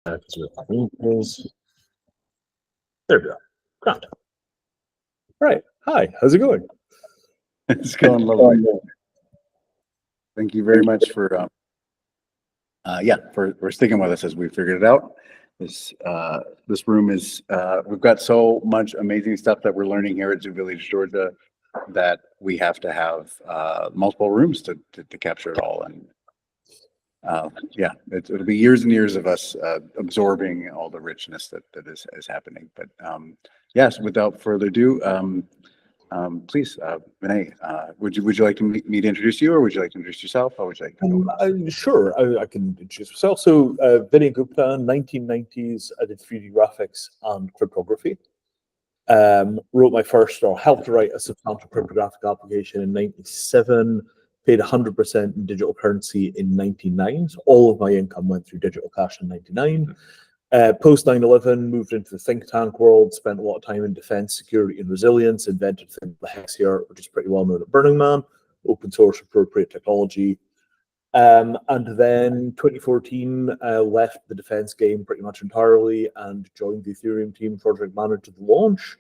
There we go. Grand. Right. Hi. How's it going? It's going lovely. Thank you very much for for sticking with us as we figured it out. This room is we've got so much amazing stuff that we're learning here at Zoo Village, Georgia, that we have to have multiple rooms to capture it all. And it'll be years and years of us absorbing all the richness that is happening. But yes, without further ado, please, Vinay, would you like me to introduce you, or would you like to introduce yourself? How would you like to Sure, I can introduce myself. So, Vinay Gupta, 1990s, I did 3D graphics and cryptography. Wrote my first, or helped write a substantial cryptographic application in 97, paid 100% in digital currency in 99. So all of my income went through digital cash in 99. Post 9/11, moved into the think tank world, spent a lot of time in defense, security, and resilience, invented things like Hexiart, which is pretty well known at Burning Man, open source, appropriate technology. And then 2014, left the defense game pretty much entirely and joined the Ethereum team, project manager the launch.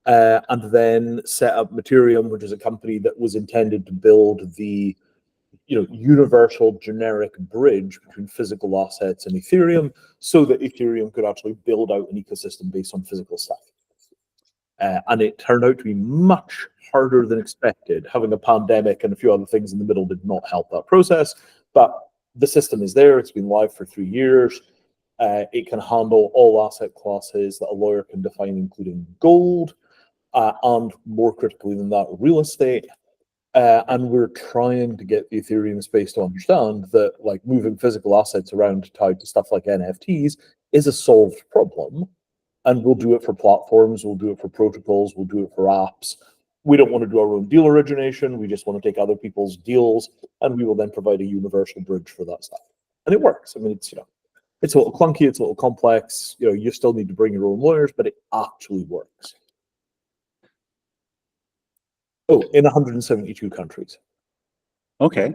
And then set up Materium, which is a company that was intended to build the universal generic bridge between physical assets and Ethereum, so that Ethereum could actually build out an ecosystem based on physical stuff. And it turned out to be much harder than expected. Having a pandemic and a few other things in the middle did not help that process, but the system is there. It's been live for 3 years. It can handle all asset classes that a lawyer can define, including gold, and more critically than that, real estate. And we're trying to get the Ethereum space to understand that, like, moving physical assets around tied to stuff like NFTs is a solved problem. And we'll do it for platforms, we'll do it for protocols, we'll do it for apps. We don't want to do our own deal origination. We just want to take other people's deals, and we will then provide a universal bridge for that stuff. And it works. I mean, it's a little clunky, it's a little complex. You still need to bring your own lawyers, but it actually works. Oh, in 172 countries. Okay.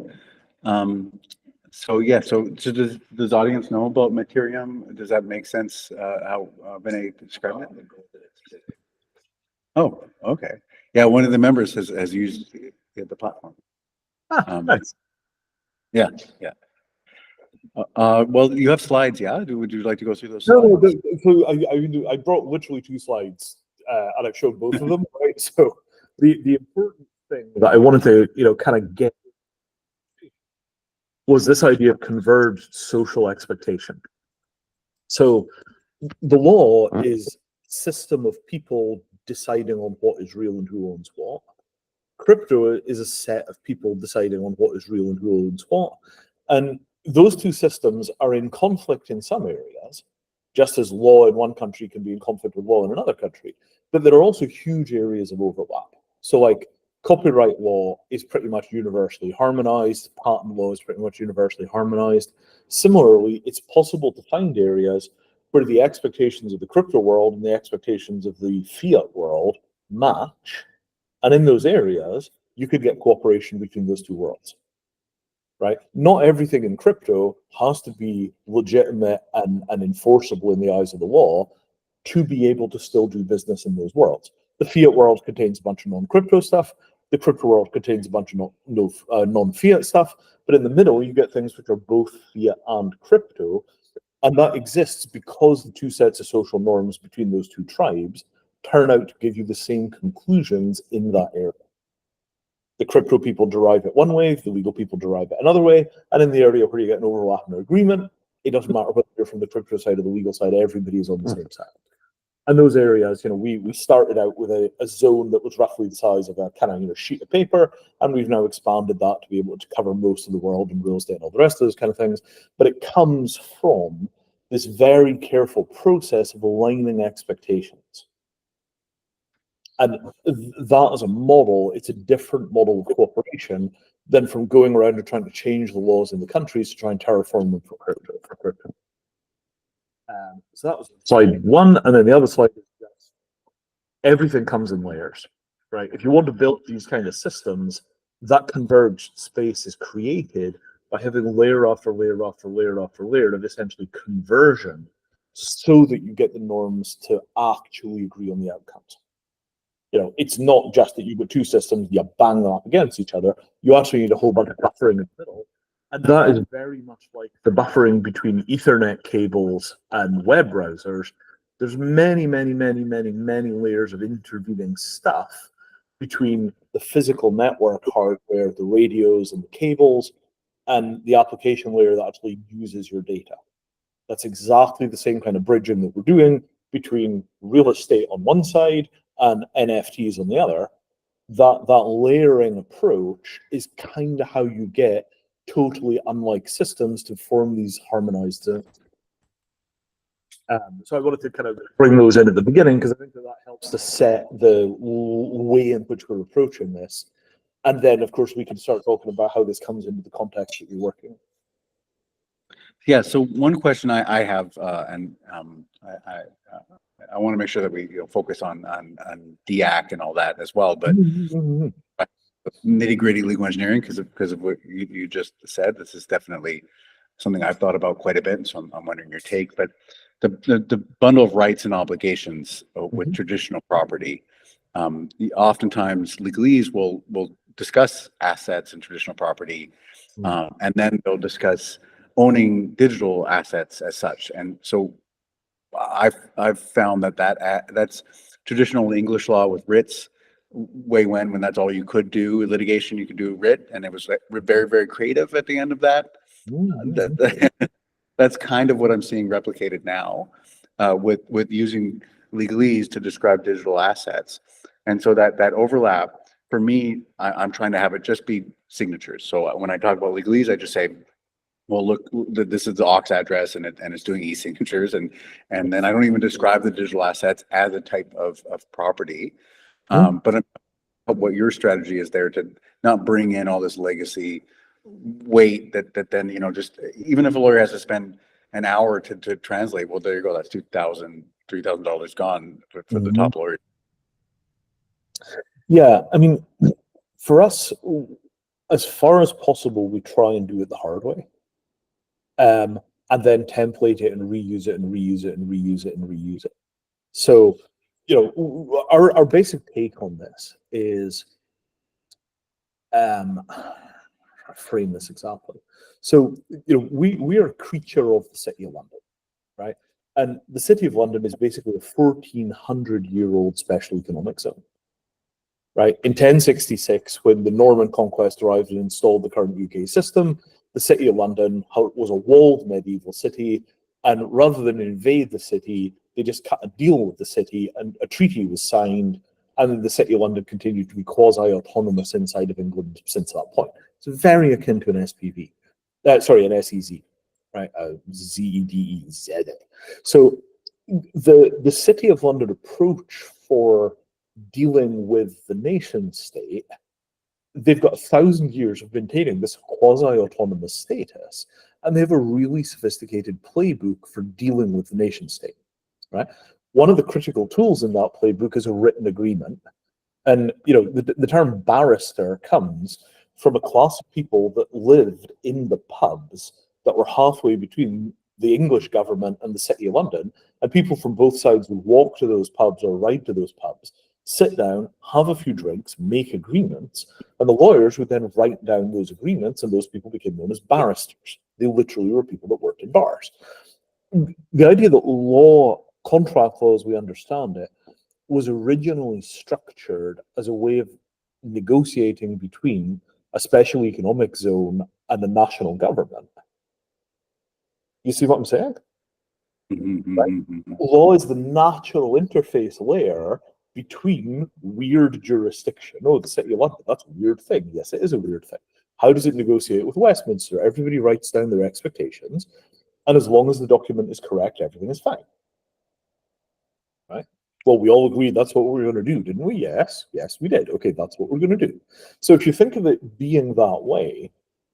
So does the audience know about Materium? Does that make sense, how Vinay described it? Oh, okay. Yeah, one of the members has used the platform. Nice. Yeah. Well, you have slides, yeah? Would you like to go through those slides? No, I brought literally 2 slides, and I've showed both of them, right? So the important thing that I wanted to, kind of get was this idea of converged social expectation. So the law is a system of people deciding on what is real and who owns what. Crypto is a set of people deciding on what is real and who owns what. And those 2 systems are in conflict in some areas, just as law in one country can be in conflict with law in another country. But there are also huge areas of overlap. So, like, copyright law is pretty much universally harmonized. Patent law is pretty much universally harmonized. Similarly, it's possible to find areas where the expectations of the crypto world and the expectations of the fiat world match. And in those areas, you could get cooperation between those 2 worlds, right? Not everything in crypto has to be legitimate and enforceable in the eyes of the law to be able to still do business in those worlds. The fiat world contains a bunch of non-crypto stuff. The crypto world contains a bunch of non-fiat stuff. But in the middle, you get things which are both fiat and crypto. And that exists because the 2 sets of social norms between those 2 tribes turn out to give you the same conclusions in that area. The crypto people derive it one way, the legal people derive it another way. And in the area where you get an overlap in agreement, it doesn't matter whether you're from the crypto side or the legal side, everybody is on the same side. And those areas, we started out with a zone that was roughly the size of a kind of sheet of paper, and we've now expanded that to be able to cover most of the world and real estate and all the rest of those kind of things. But it comes from this very careful process of aligning expectations. And that as a model, it's a different model of cooperation than from going around and trying to change the laws in the countries to try and terraform them for crypto. So that was slide 1, and then the other slide is just everything comes in layers, right? If you want to build these kind of systems, that converged space is created by having layer after layer after layer after layer of essentially conversion so that you get the norms to actually agree on the outcomes. It's not just that you've got two systems, you bang them up against each other. You actually need a whole bunch of buffering in the middle. And that is very much like the buffering between Ethernet cables and web browsers. There's many, many, many, many, many layers of intervening stuff between the physical network hardware, the radios and the cables, and the application layer that actually uses your data. That's exactly the same kind of bridging that we're doing between real estate on one side and NFTs on the other. That layering approach is kind of how you get totally unlike systems to form these harmonized zones. So I wanted to kind of bring those in at the beginning because I think that helps to set the way in which we're approaching this. And then, of course, we can start talking about how this comes into the context that you're working. Yeah. So one question I have, and I want to make sure that we focus on DAC and all that as well, but nitty gritty legal engineering because of what you just said. This is definitely something I've thought about quite a bit, and so I'm wondering your take. But the bundle of rights and obligations with traditional property, oftentimes legalese will discuss assets and traditional property, and then they'll discuss owning digital assets as such. And so I've found that's traditional English law with writs way when that's all you could do litigation. You could do writ, and it was very, very creative at the end of that. That's kind of what I'm seeing replicated now with using legalese to describe digital assets. And so that overlap for me, I'm trying to have it just be signatures. So when I talk about legalese, I just say, well, look, this is the aux address and it's doing e-signatures. And then I don't even describe the digital assets as a type of property. But what your strategy is there to not bring in all this legacy weight that then, just even if a lawyer has to spend an hour to translate, well, there you go. That's $2,000, $3,000 gone for the top lawyer. Yeah. I mean, for us, as far as possible, we try and do it the hard way. And then template it and reuse it and reuse it and reuse it and reuse it. So, our basic take on this is, I'll frame this exactly. So, we are a creature of the City of London, right? And the City of London is basically a 1,400-year-old special economic zone. Right? In 1066, when the Norman conquest arrived and installed the current UK system, the City of London was a walled medieval city, and rather than invade the city, they just cut a deal with the city, and a treaty was signed, and then the City of London continued to be quasi-autonomous inside of England since that point. So very akin to an SPV, an SEZ, right? ZEDEZ. So the City of London approach for dealing with the nation state, they've got 1,000 years of maintaining this quasi-autonomous status, and they have a really sophisticated playbook for dealing with the nation state, right? One of the critical tools in that playbook is a written agreement. And, the term barrister comes from a class of people that lived in the pubs that were halfway between the English government and the City of London, and people from both sides would walk to those pubs or ride to those pubs, sit down, have a few drinks, make agreements, and the lawyers would then write down those agreements, and those people became known as barristers. They literally were people that worked in bars. The idea that contract law as we understand it, was originally structured as a way of negotiating between a special economic zone and the national government. You see what I'm saying? Right? Law is the natural interface layer between weird jurisdiction. Oh, the City of London, that's a weird thing. Yes, it is a weird thing. How does it negotiate with Westminster? Everybody writes down their expectations, and as long as the document is correct, everything is fine. Right? Well, we all agreed that's what we were going to do, didn't we? Yes, we did. Okay, that's what we're going to do. So if you think of it being that way,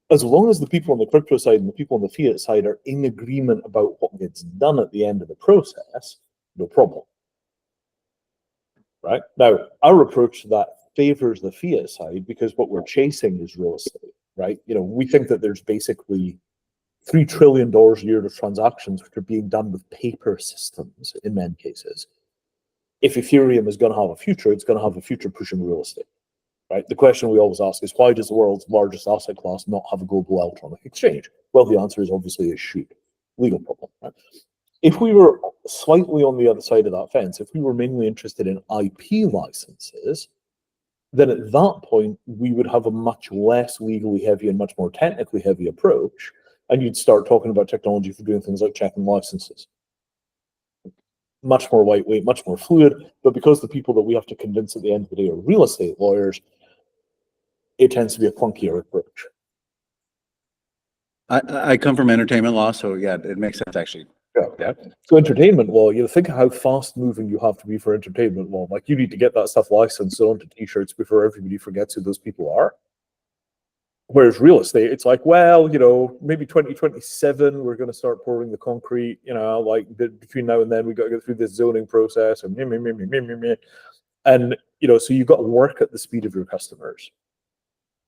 as long as the people on the crypto side and the people on the fiat side are in agreement about what gets done at the end of the process, no problem. Right? Now, our approach to that favors the fiat side because what we're chasing is real estate, right? We think that there's basically $3 trillion a year of transactions which are being done with paper systems in many cases. If Ethereum is going to have a future, it's going to have a future pushing real estate, right? The question we always ask is, why does the world's largest asset class not have a global electronic exchange? Well, the answer is obviously it should. Legal problem, right? If we were slightly on the other side of that fence, if we were mainly interested in IP licenses, then at that point, we would have a much less legally heavy and much more technically heavy approach, and you'd start talking about technology for doing things like checking licenses. Much more lightweight, much more fluid, but because the people that we have to convince at the end of the day are real estate lawyers, it tends to be a clunkier approach. I come from entertainment law, so yeah, it makes sense actually. Yeah. So entertainment law, you know, think of how fast moving you have to be for entertainment law. Like, you need to get that stuff licensed onto t-shirts before everybody forgets who those people are. Whereas real estate, it's like, well, you know, maybe 2027, we're going to start pouring the concrete, you know, like between now and then, we got to go through this zoning process and and, you know, so you've got to work at the speed of your customers.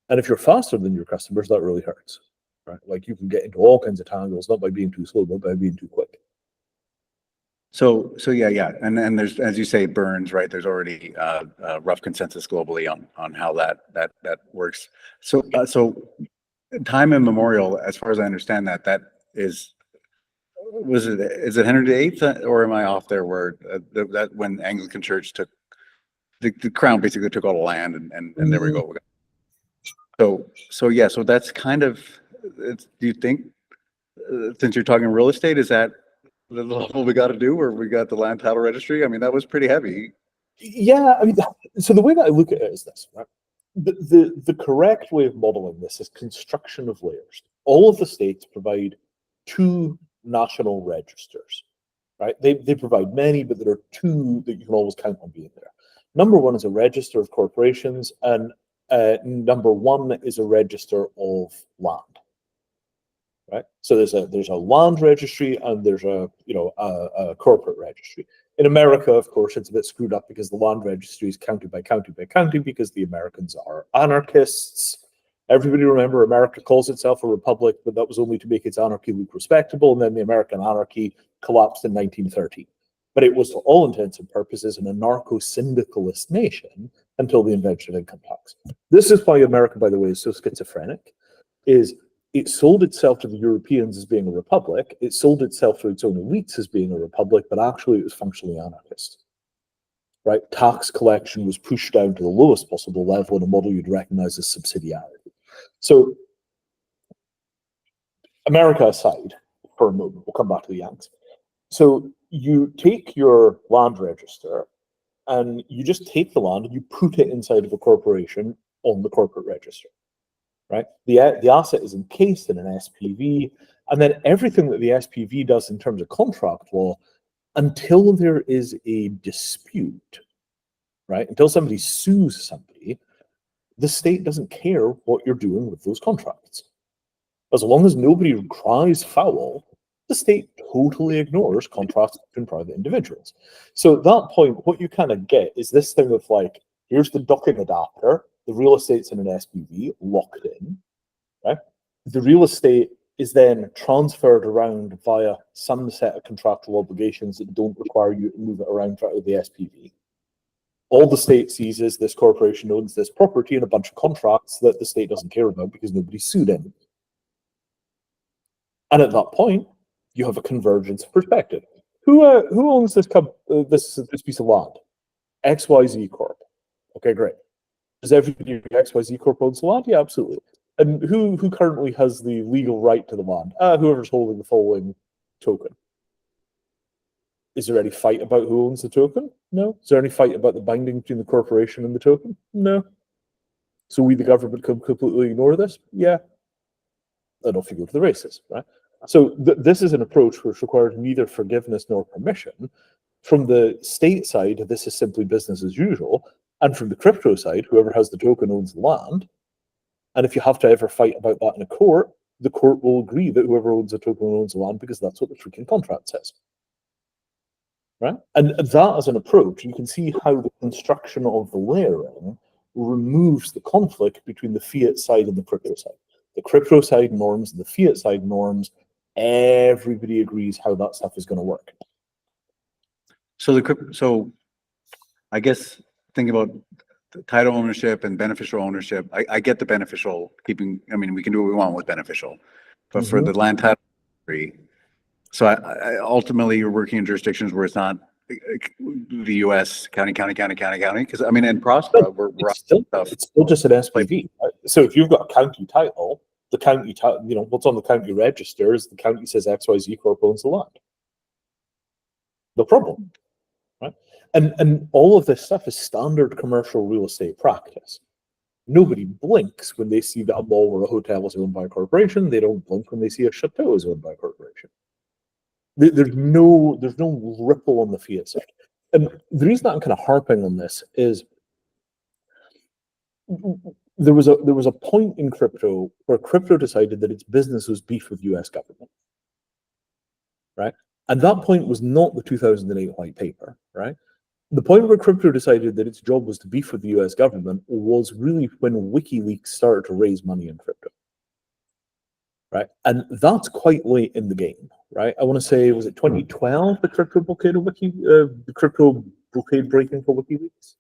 And if you're faster than your customers, that really hurts, right? Like, you can get into all kinds of tangles, not by being too slow, but by being too quick. So yeah, and there's, as you say, burns, right? There's already rough consensus globally on how that works. So time immemorial, as far as I understand that is Henry VIII, or am I off there? Where that when Anglican Church took the crown basically took all the land, and there we go. So yeah, so that's kind of. Do you think, since you're talking real estate, is that the level we got to do, where we got the land title registry? I mean, that was pretty heavy. Yeah, I mean, so the way that I look at it is this, right? The correct way of modeling this is construction of layers. All of the states provide two national registers, right? They provide many, but there are two that you can always count on being there. Number one is a register of corporations, and number one is a register of land. Right, so there's a land registry and there's a corporate registry. In America, of course, it's a bit screwed up because the land registry is county by county by county, because the Americans are anarchists. Everybody remember, America calls itself a republic, but that was only to make its anarchy look respectable, and then the American anarchy collapsed in 1930. But it was, for all intents and purposes, an anarcho-syndicalist nation until the invention of income tax. This is why America, by the way, is so schizophrenic. It sold itself to the Europeans as being a republic. It sold itself to its own elites as being a republic, but actually it was functionally anarchist. Right? Tax collection was pushed down to the lowest possible level in a model you'd recognize as subsidiarity. So, America aside for a moment, we'll come back to the Yanks. So you take your land register and you just take the land and you put it inside of a corporation on the corporate register. Right, the asset is encased in an SPV, and then everything that the SPV does in terms of contract law, until there is a dispute, right, until somebody sues somebody, the state doesn't care what you're doing with those contracts. As long as nobody cries foul, the state totally ignores contracts between private individuals. So at that point, what you kind of get is this thing of like, here's the docking adapter, the real estate's in an SPV, locked in, right? The real estate is then transferred around via some set of contractual obligations that don't require you to move it around out of the SPV. All the state sees is this corporation owns this property and a bunch of contracts that the state doesn't care about because nobody sued him. And at that point, you have a convergence of perspective. Who owns this piece of land? XYZ Corp. Okay, great. Does everybody in XYZ Corp owns the land? Yeah, absolutely. And who currently has the legal right to the land? Whoever's holding the following token. Is there any fight about who owns the token? No. Is there any fight about the binding between the corporation and the token? No. So we, the government, can completely ignore this? Yeah. And off you go to the races, right? So this is an approach which requires neither forgiveness nor permission. From the state side, this is simply business as usual. And from the crypto side, whoever has the token owns the land. And if you have to ever fight about that in a court, the court will agree that whoever owns the token owns the land, because that's what the freaking contract says. Right? And that as an approach, you can see how the construction of the layering removes the conflict between the fiat side and the crypto side. The crypto side norms and the fiat side norms everybody agrees how that stuff is going to work. So I guess thinking about the title ownership and beneficial ownership, I get the beneficial keeping, I mean, we can do what we want with beneficial, but for the land title, so I ultimately you're working in jurisdictions where it's not the US county, because I mean, in Prospera, we're it's still just an SPV. Right? So if you've got a county title, the county title, you know, what's on the county register is the county says XYZ Corp owns the land. No problem. Right? And all of this stuff is standard commercial real estate practice. Nobody blinks when they see that a mall or a hotel is owned by a corporation. They don't blink when they see a chateau is owned by a corporation. There's no ripple on the fiat side. And the reason I'm kind of harping on this is there was a point in crypto where crypto decided that its business was beef with US government. Right? And that point was not the 2008 white paper, right? The point where crypto decided that its job was to beef with the US government was really when WikiLeaks started to raise money in crypto, right? And that's quite late in the game, right? I want to say, was it 2012, the crypto blockade of the crypto blockade breaking for WikiLeaks?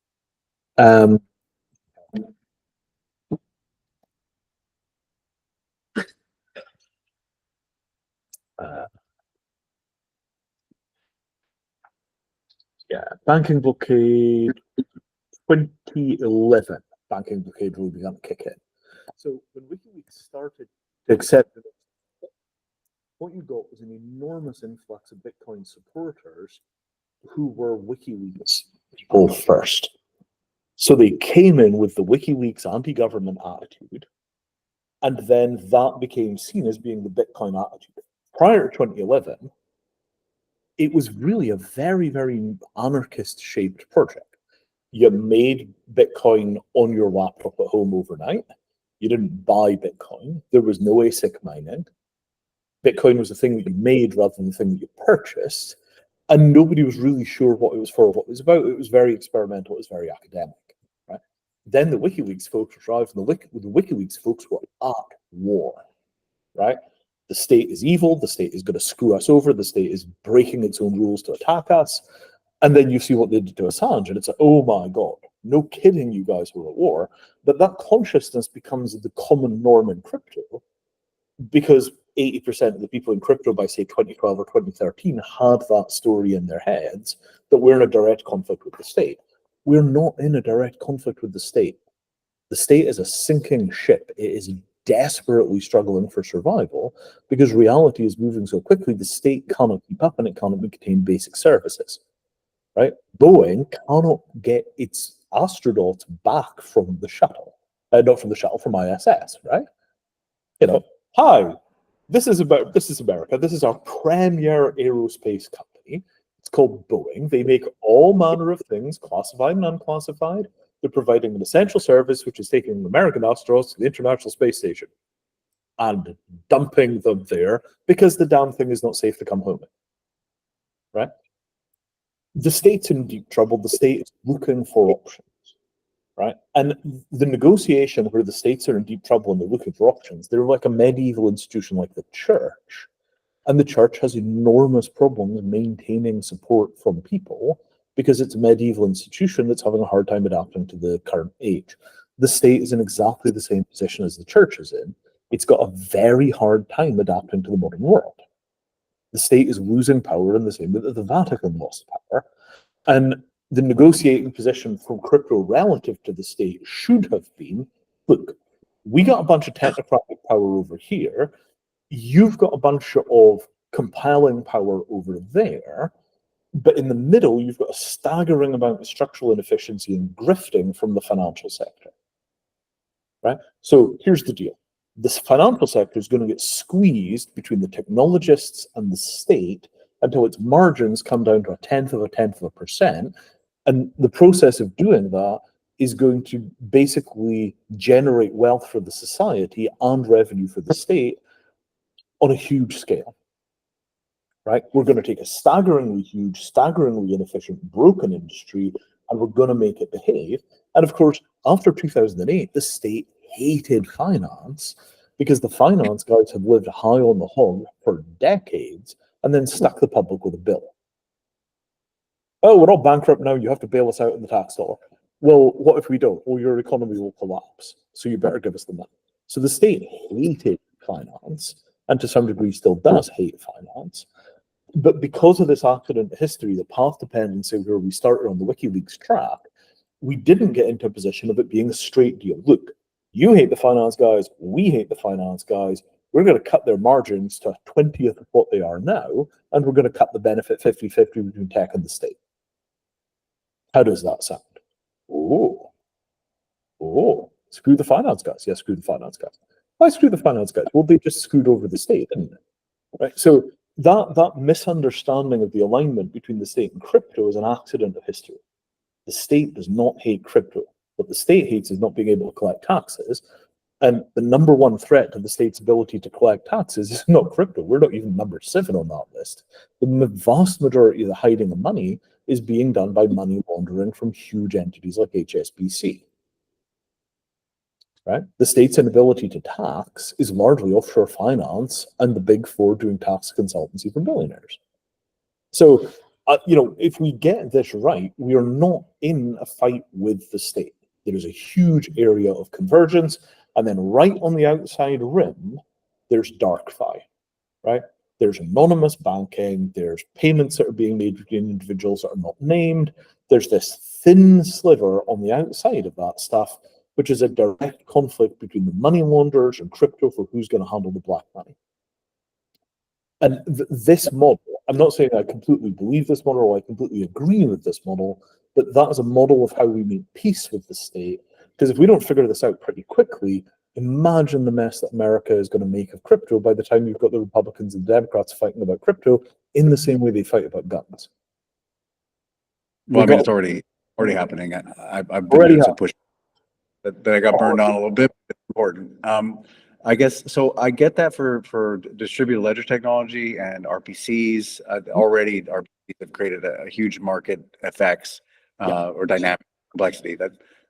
Yeah, banking blockade, 2011, banking blockade really began to kick in. So when WikiLeaks started to accept it, what you got was an enormous influx of Bitcoin supporters who were WikiLeaks people first. So they came in with the WikiLeaks anti-government attitude, and then that became seen as being the Bitcoin attitude. Prior to 2011, it was really a very, very anarchist-shaped project. You made Bitcoin on your laptop at home overnight. You didn't buy Bitcoin. There was no ASIC mining. Bitcoin was a thing that you made rather than the thing that you purchased. And nobody was really sure what it was for, what it was about. It was very experimental. It was very academic. Right? Then the WikiLeaks folks arrived, and the WikiLeaks folks were at war. Right? The state is evil. The state is going to screw us over. The state is breaking its own rules to attack us. And then you see what they did to Assange, and it's like, oh my God, no kidding, you guys were at war. But that consciousness becomes the common norm in crypto because 80% of the people in crypto by, say, 2012 or 2013 had that story in their heads that we're in a direct conflict with the state. We're not in a direct conflict with the state. The state is a sinking ship. It is desperately struggling for survival because reality is moving so quickly, the state cannot keep up and it cannot maintain basic services. Right? Boeing cannot get its astronauts back from the shuttle, not from the shuttle, from ISS, right? You know, hi, this is America. This is our premier aerospace company. It's called Boeing. They make all manner of things, classified and unclassified. They're providing an essential service, which is taking American astronauts to the International Space Station and dumping them there because the damn thing is not safe to come home in, right? The state's in deep trouble. The state is looking for options, right? And the negotiation where the states are in deep trouble and they're looking for options, they're like a medieval institution like the church. And the church has enormous problems maintaining support from people because it's a medieval institution that's having a hard time adapting to the current age. The state is in exactly the same position as the church is in. It's got a very hard time adapting to the modern world. The state is losing power in the same way that the Vatican lost power. And the negotiating position from crypto relative to the state should have been, look, we got a bunch of technocratic power over here. You've got a bunch of compiling power over there. But in the middle, you've got a staggering amount of structural inefficiency and grifting from the financial sector. Right? So here's the deal. This financial sector is going to get squeezed between the technologists and the state until its margins come down to a tenth of a percent. And the process of doing that is going to basically generate wealth for the society and revenue for the state on a huge scale. Right? We're going to take a staggeringly huge, staggeringly inefficient, broken industry, and we're going to make it behave. And of course, after 2008, the state hated finance because the finance guys have lived high on the hog for decades and then stuck the public with a bill. Oh, we're all bankrupt now. You have to bail us out in the tax dollar. Well, what if we don't? Well, your economy will collapse. So you better give us the money. So the state hated finance, and to some degree still does hate finance. But because of this accident history, the path dependency where we started on the WikiLeaks track, we didn't get into a position of it being a straight deal. Look, you hate the finance guys, we hate the finance guys. We're going to cut their margins to a 20th of what they are now, and we're going to cut the benefit 50-50 between tech and the state. How does that sound? Oh, screw the finance guys. Yeah, screw the finance guys. Why screw the finance guys? Well, they just screwed over the state, didn't they? Right. So that misunderstanding of the alignment between the state and crypto is an accident of history. The state does not hate crypto. What the state hates is not being able to collect taxes. And the number one threat to the state's ability to collect taxes is not crypto. We're not even number 7 on that list. The vast majority of the hiding of money is being done by money laundering from huge entities like HSBC. Right? The state's inability to tax is largely offshore finance and the big 4 doing tax consultancy for billionaires. So, if we get this right, we are not in a fight with the state. There is a huge area of convergence. And then right on the outside rim, there's DarkFi, right? There's anonymous banking. There's payments that are being made between individuals that are not named. There's this thin sliver on the outside of that stuff, which is a direct conflict between the money launderers and crypto for who's going to handle the black money. And this model, I'm not saying I completely believe this model or I completely agree with this model, but that is a model of how we make peace with the state. Because if we don't figure this out pretty quickly, imagine the mess that America is going to make of crypto by the time you've got the Republicans and Democrats fighting about crypto in the same way they fight about guns. Well, I mean, it's already happening. I've been doing some push that I got burned on a little bit. It's important. I guess so. I get that for distributed ledger technology and RPCs. Already, RPCs have created a huge market effects or dynamic complexity.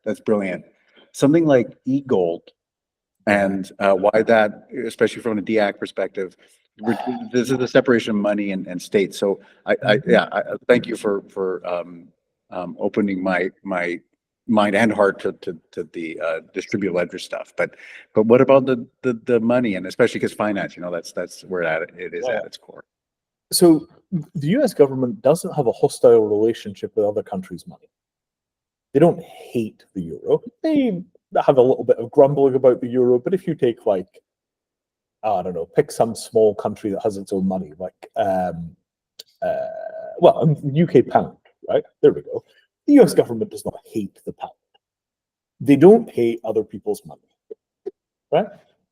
That's brilliant. Something like e-gold and why that, especially from a DAC perspective, this is the separation of money and state. So I thank you for opening my mind and heart to the distributed ledger stuff. But what about the money, and especially because finance, that's where it is at its core. So the US government doesn't have a hostile relationship with other countries' money. They don't hate the euro. They have a little bit of grumbling about the euro, but if you take I don't know, pick some small country that has its own money, like UK pound, right? There we go. The US government does not hate the pound. They don't hate other people's money, right?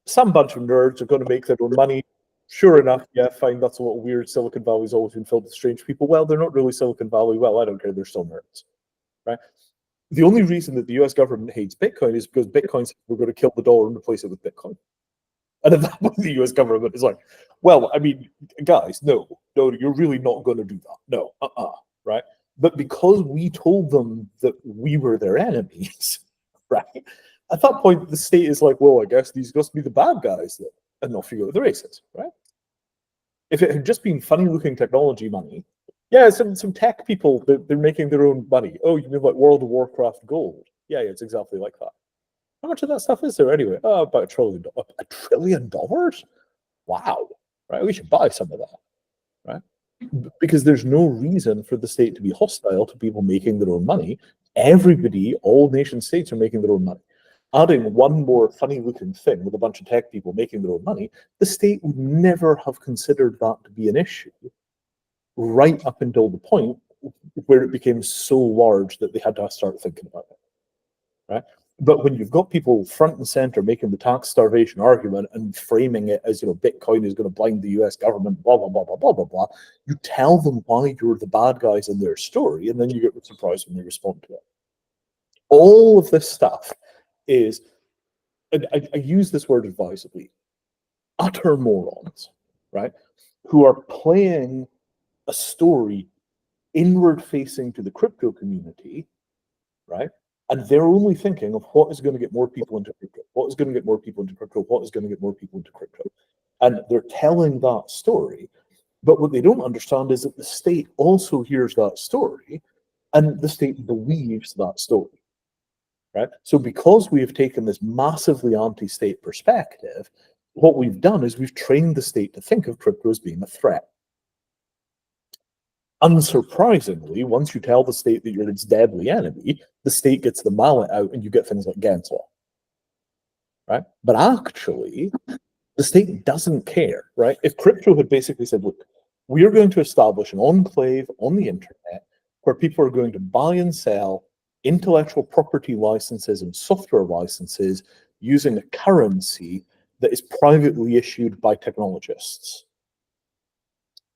Some bunch of nerds are going to make their own money. Sure enough, yeah, fine, that's a little weird. Silicon Valley's always been filled with strange people. Well, they're not really Silicon Valley. Well, I don't care. They're still nerds, right? The only reason that the US government hates Bitcoin is because Bitcoin says we're going to kill the dollar and replace it with Bitcoin. And at that point, the US government is like, well, I mean, guys, no, you're really not going to do that. No, right? But because we told them that we were their enemies, right? At that point, the state is like, well, I guess these must be the bad guys then. And off you go to the races, right? If it had just been funny-looking technology money, yeah, some tech people, they're making their own money. Oh, you mean like World of Warcraft gold? Yeah, it's exactly like that. How much of that stuff is there anyway? Oh, about $1 trillion. $1 trillion? Wow, right? We should buy some of that, right? Because there's no reason for the state to be hostile to people making their own money. Everybody, all nation states are making their own money. Adding one more funny-looking thing with a bunch of tech people making their own money, the state would never have considered that to be an issue right up until the point where it became so large that they had to start thinking about it, right? But when you've got people front and center making the tax starvation argument and framing it as, Bitcoin is going to blind the US government, blah, blah, blah, blah, blah, blah, blah, you tell them why you're the bad guys in their story, and then you get surprised when they respond to it. All of this stuff is, and I use this word advisedly, utter morons, right? Who are playing a story inward facing to the crypto community, right? And they're only thinking of what is going to get more people into crypto, what is going to get more people into crypto, what is going to get more people into crypto. And they're telling that story. But what they don't understand is that the state also hears that story and the state believes that story. Right? So because we have taken this massively anti-state perspective, what we've done is we've trained the state to think of crypto as being a threat. Unsurprisingly, once you tell the state that you're its deadly enemy, the state gets the mallet out and you get things like Gans law. Right? But actually, the state doesn't care, right? If crypto had basically said, look, we are going to establish an enclave on the internet where people are going to buy and sell intellectual property licenses and software licenses using a currency that is privately issued by technologists.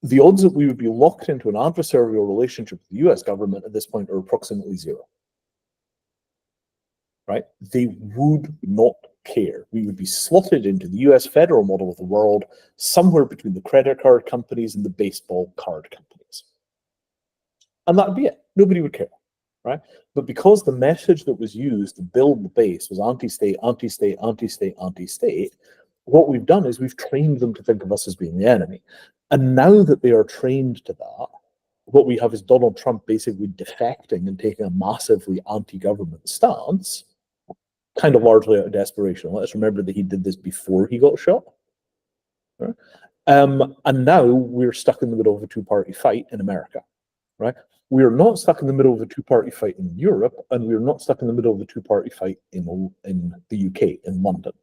The odds that we would be locked into an adversarial relationship with the US government at this point are approximately zero. Right? They would not care. We would be slotted into the US federal model of the world, somewhere between the credit card companies and the baseball card companies. And that'd be it. Nobody would care. Right? But because the message that was used to build the base was anti-state, anti-state, anti-state, anti-state, what we've done is we've trained them to think of us as being the enemy. And now that they are trained to that, what we have is Donald Trump basically defecting and taking a massively anti-government stance, kind of largely out of desperation. Let's remember that he did this before he got shot. Right? And now we're stuck in the middle of a two-party fight in America. Right? We are not stuck in the middle of a two-party fight in Europe, and we are not stuck in the middle of a two-party fight in the UK, in London.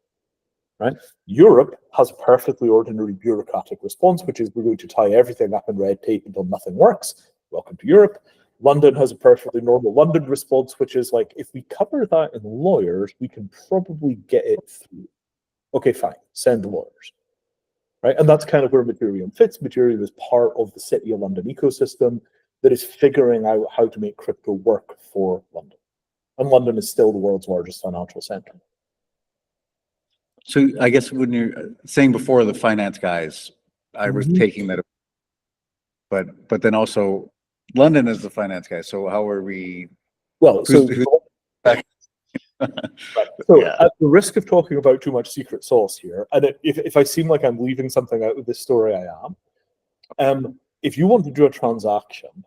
Right? Europe has a perfectly ordinary bureaucratic response, which is we're going to tie everything up in red tape until nothing works. Welcome to Europe. London has a perfectly normal London response, which is like, if we cover that in lawyers, we can probably get it through. Okay, fine, send the lawyers. Right? And that's kind of where Materium fits. Materium is part of the City of London ecosystem that is figuring out how to make crypto work for London. And London is still the world's largest financial center. So I guess when you're saying before the finance guys, I was taking that, but then also London is the finance guy. So how are we? Well, so Right. So at the risk of talking about too much secret sauce here, and if I seem like I'm leaving something out of this story, I am. If you want to do a transaction,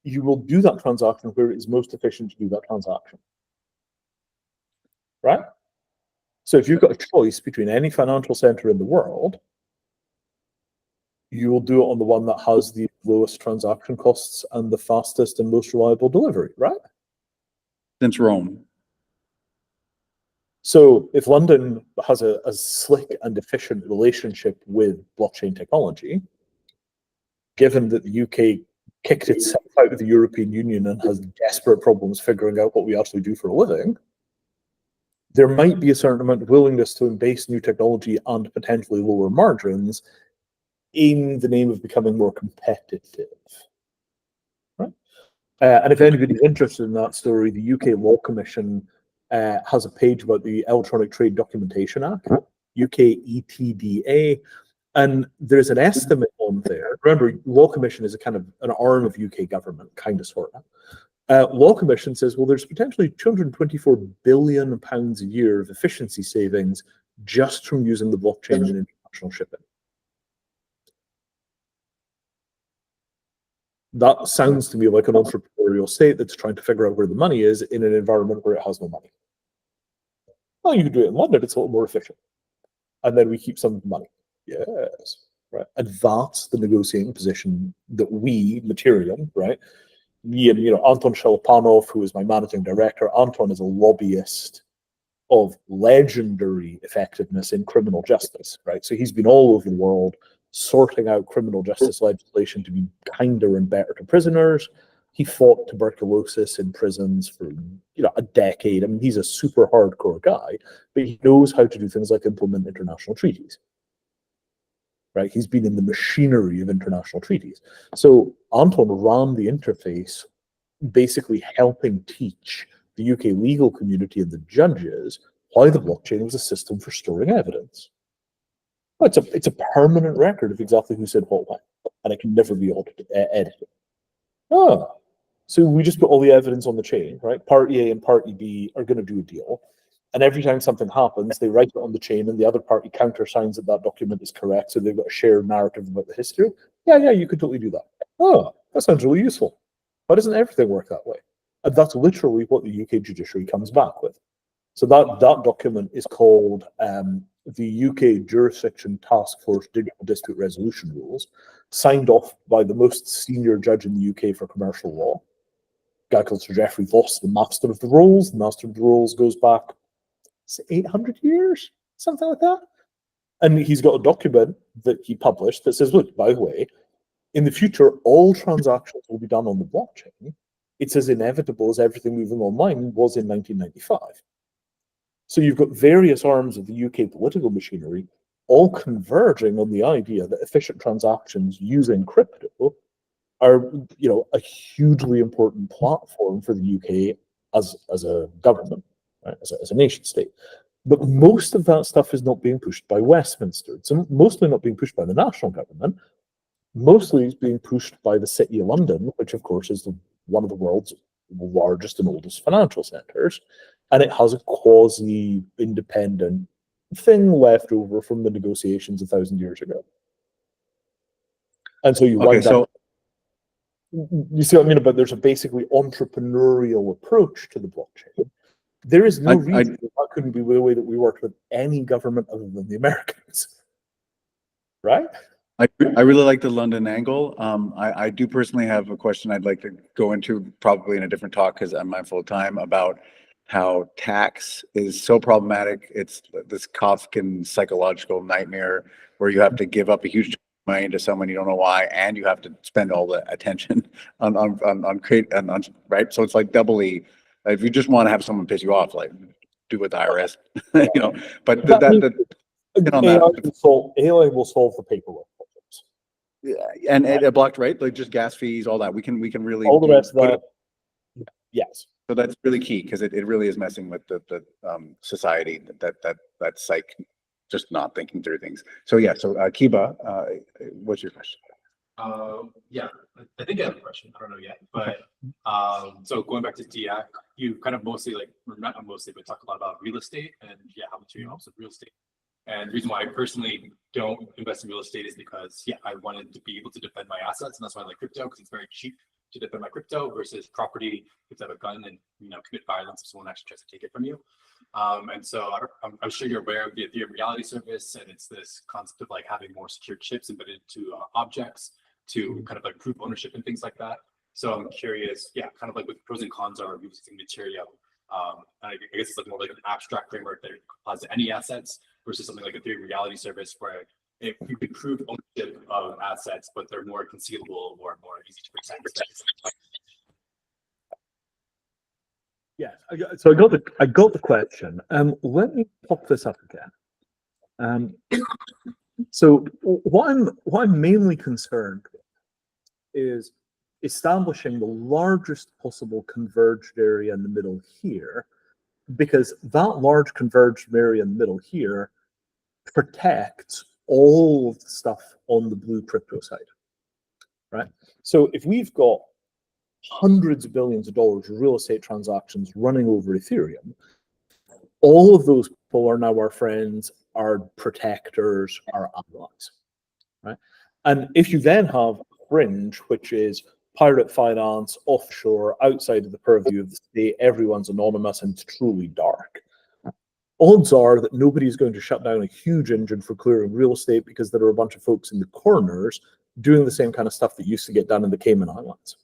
you will do that transaction where it is most efficient to do that transaction. Right? So if you've got a choice between any financial center in the world, you will do it on the one that has the lowest transaction costs and the fastest and most reliable delivery, right? Since Rome. So if London has a slick and efficient relationship with blockchain technology, given that the UK kicked itself out of the European Union and has desperate problems figuring out what we actually do for a living, there might be a certain amount of willingness to embrace new technology and potentially lower margins in the name of becoming more competitive. Right? And if anybody's interested in that story, the UK Law Commission has a page about the Electronic Trade Documentation Act, UK ETDA, and there's an estimate on there. Remember, Law Commission is a kind of an arm of UK government, kind of, sort of. Law Commission says, well, there's potentially £224 billion a year of efficiency savings just from using the blockchain in international shipping. That sounds to me like an entrepreneurial state that's trying to figure out where the money is in an environment where it has no money. Well, you can do it in London, it's a little more efficient. And then we keep some of the money. Yes, right. And that's the negotiating position that we, Materium, right? Me and Anton Shalapanov, who is my managing director. Anton is a lobbyist of legendary effectiveness in criminal justice, right? So he's been all over the world sorting out criminal justice legislation to be kinder and better to prisoners. He fought tuberculosis in prisons for a decade. I mean, he's a super hardcore guy, but he knows how to do things like implement international treaties. Right? He's been in the machinery of international treaties. So Anton ran the interface, basically helping teach the UK legal community and the judges why the blockchain was a system for storing evidence. Well, it's a permanent record of exactly who said what when, and it can never be edited. Oh, So we just put all the evidence on the chain, right? Party A and Party B are going to do a deal. And every time something happens, they write it on the chain and the other party countersigns that that document is correct. So they've got a shared narrative about the history. Yeah, you could totally do that. Oh, that sounds really useful. Why doesn't everything work that way? And that's literally what the UK judiciary comes back with. So that document is called the UK Jurisdiction Task Force Digital Dispute Resolution Rules, signed off by the most senior judge in the UK for commercial law, a guy called Sir Geoffrey Voss, the master of the rules. The master of the rules goes back 800 years, something like that. And he's got a document that he published that says, look, by the way, in the future, all transactions will be done on the blockchain. It's as inevitable as everything moving online was in 1995. So you've got various arms of the UK political machinery all converging on the idea that efficient transactions using crypto are, a hugely important platform for the UK as a government, right, as a nation state. But most of that stuff is not being pushed by Westminster. It's mostly not being pushed by the national government. Mostly it's being pushed by the City of London, which of course is one of the world's largest and oldest financial centres. And it has a quasi-independent thing left over from the negotiations 1,000 years ago. And so you wind up, you see what I mean? But there's a basically entrepreneurial approach to the blockchain. There is no reason that couldn't be the way that we worked with any government other than the Americans, right? I really like the London angle. I do personally have a question I'd like to go into probably in a different talk because I'm mindful of time about how tax is so problematic. It's this Kafkan psychological nightmare where you have to give up a huge money to someone you don't know why, and you have to spend all the attention on right. So it's like doubly. If you just want to have someone piss you off, like do with the IRS, But AI will solve the paperwork problems. Yeah, and it blocked, right? Like just gas fees, all that. We can really all the rest of that. Yes. So that's really key because it really is messing with the society that psych just not thinking through things. So yeah, so Kiba, what's your question? Yeah, I think I have a question. I don't know yet, but so going back to DIAC, you kind of mostly not mostly, but talk a lot about real estate and how much you helps with real estate. And the reason why I personally don't invest in real estate is because I wanted to be able to defend my assets, and that's why I like crypto because it's very cheap to defend my crypto versus property. You have to have a gun and commit violence if someone actually tries to take it from you. And so I'm sure you're aware of the Ethereum reality service, and it's this concept of having more secure chips embedded into objects to kind of prove ownership and things like that. So I'm curious, kind of what the pros and cons are of using material. I guess it's more like an abstract framework that applies to any assets versus something like a Ethereum reality service where you could prove ownership of assets, but they're more concealable or more easy to protect. Yes, so I got the question. Let me pop this up again. So what I'm mainly concerned with is establishing the largest possible converged area in the middle here, because that large converged area in the middle here protects all of the stuff on the blue crypto side, right? So if we've got hundreds of billions of dollars of real estate transactions running over Ethereum, all of those people are now our friends, our protectors, our allies, right? And if you then have fringe, which is pirate finance, offshore, outside of the purview of the state, everyone's anonymous and it's truly dark, odds are that nobody's going to shut down a huge engine for clearing real estate because there are a bunch of folks in the corners doing the same kind of stuff that used to get done in the Cayman Islands,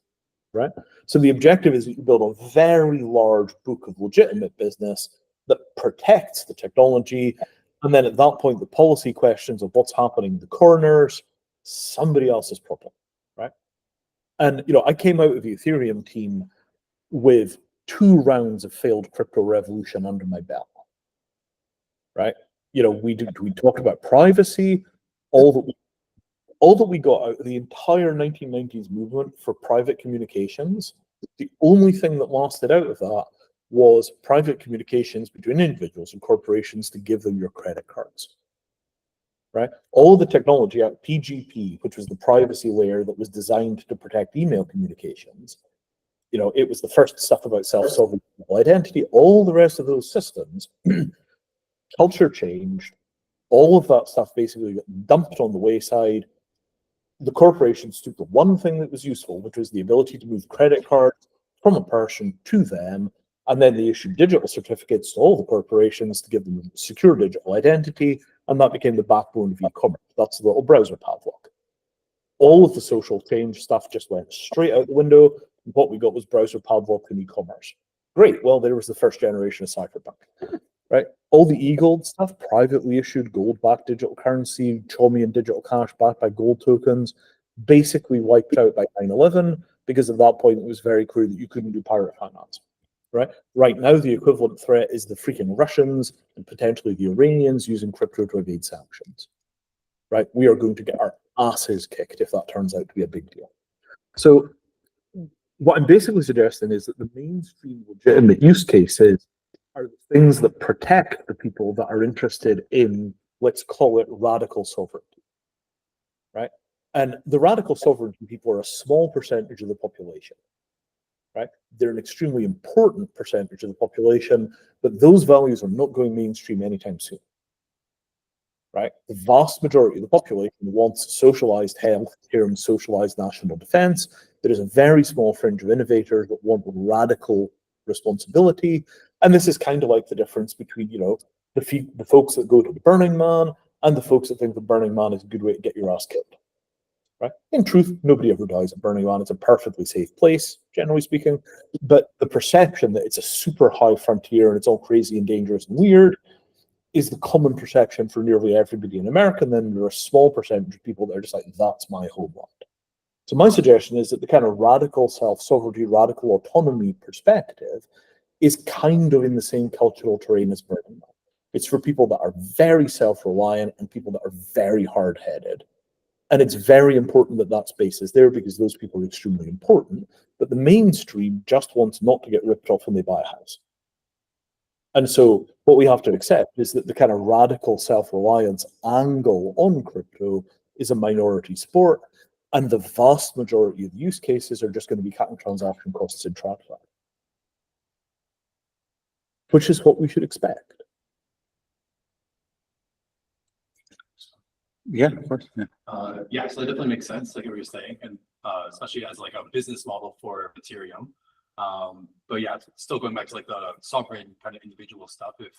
right? So the objective is that you build a very large book of legitimate business that protects the technology. And then at that point, the policy questions of what's happening in the corners, somebody else's problem, right? And, I came out of the Ethereum team with 2 rounds of failed crypto revolution under my belt, right? We talked about privacy, all that we got out of the entire 1990s movement for private communications. The only thing that lasted out of that was private communications between individuals and corporations to give them your credit cards, right? All the technology out PGP, which was the privacy layer that was designed to protect email communications, it was the first stuff about self-sovereign identity. All the rest of those systems, culture changed. All of that stuff basically got dumped on the wayside. The corporations took the one thing that was useful, which was the ability to move credit cards from a person to them, and then they issued digital certificates to all the corporations to give them secure digital identity, and that became the backbone of e-commerce. That's the little browser padlock. All of the social change stuff just went straight out the window. And what we got was browser padlock and e-commerce. Great. Well, there was the first generation of cypherpunk, right? All the e-gold stuff, privately issued gold-backed digital currency, Chaumian digital cash backed by gold tokens, basically wiped out by 9/11, because at that point it was very clear that you couldn't do pirate finance. Right now, the equivalent threat is the freaking Russians and potentially the Iranians using crypto to evade sanctions. Right? We are going to get our asses kicked if that turns out to be a big deal. So what I'm basically suggesting is that the mainstream legitimate use cases are the things that protect the people that are interested in, let's call it radical sovereignty, right? And the radical sovereignty people are a small percentage of the population, right? They're an extremely important percentage of the population, but those values are not going mainstream anytime soon, right? The vast majority of the population wants socialized health care and socialized national defense. There is a very small fringe of innovators that want radical responsibility. And this is kind of like the difference between, the folks that go to the Burning Man and the folks that think the Burning Man is a good way to get your ass killed. Right? In truth, nobody ever dies at Burning Man. It's a perfectly safe place, generally speaking. But the perception that it's a super high frontier and it's all crazy and dangerous and weird is the common perception for nearly everybody in America. And then there are a small percentage of people that are just like, that's my homeland. So my suggestion is that the kind of radical self-sovereignty, radical autonomy perspective is kind of in the same cultural terrain as Burning Man. It's for people that are very self-reliant and people that are very hard-headed. And it's very important that that space is there because those people are extremely important. But the mainstream just wants not to get ripped off when they buy a house. And so what we have to accept is that the kind of radical self-reliance angle on crypto is a minority sport. And the vast majority of use cases are just going to be cutting transaction costs in TradFi, which is what we should expect. Yeah, of course. Yeah. Yeah, so that definitely makes sense, like what you're saying, and especially as like a business model for Ethereum. But yeah, still going back to like the sovereign kind of individual stuff. If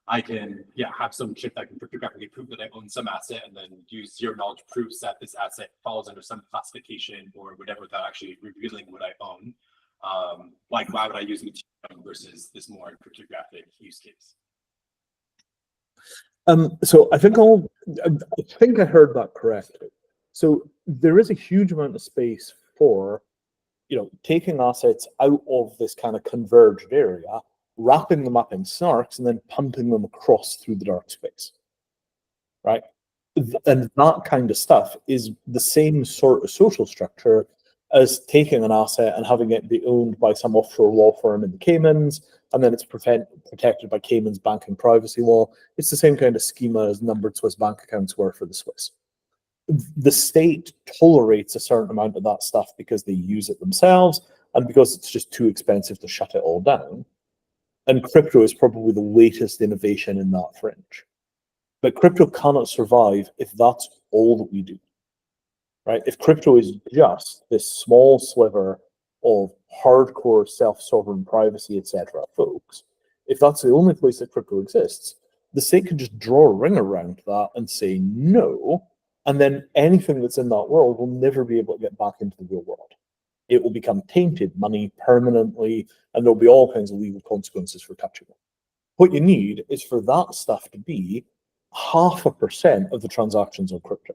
I can, have some chip that can cryptographically prove that I own some asset, and then use zero knowledge proofs that this asset falls under some classification or whatever, without actually revealing what I own. Like, why would I use Ethereum versus this more cryptographic use case? So I think I heard that correctly. So there is a huge amount of space for, taking assets out of this kind of converged area, wrapping them up in snarks, and then punting them across through the dark space, right? And that kind of stuff is the same sort of social structure as taking an asset and having it be owned by some offshore law firm in the Caymans, and then it's protected by Cayman's banking privacy law. It's the same kind of schema as numbered Swiss bank accounts were for the Swiss. The state tolerates a certain amount of that stuff because they use it themselves and because it's just too expensive to shut it all down. And crypto is probably the latest innovation in that fringe. But crypto cannot survive if that's all that we do. Right? If crypto is just this small sliver of hardcore self-sovereign privacy, etc., folks, if that's the only place that crypto exists, the state can just draw a ring around that and say no, and then anything that's in that world will never be able to get back into the real world. It will become tainted money permanently, and there'll be all kinds of legal consequences for touching it. What you need is for that stuff to be 0.5% of the transactions on crypto.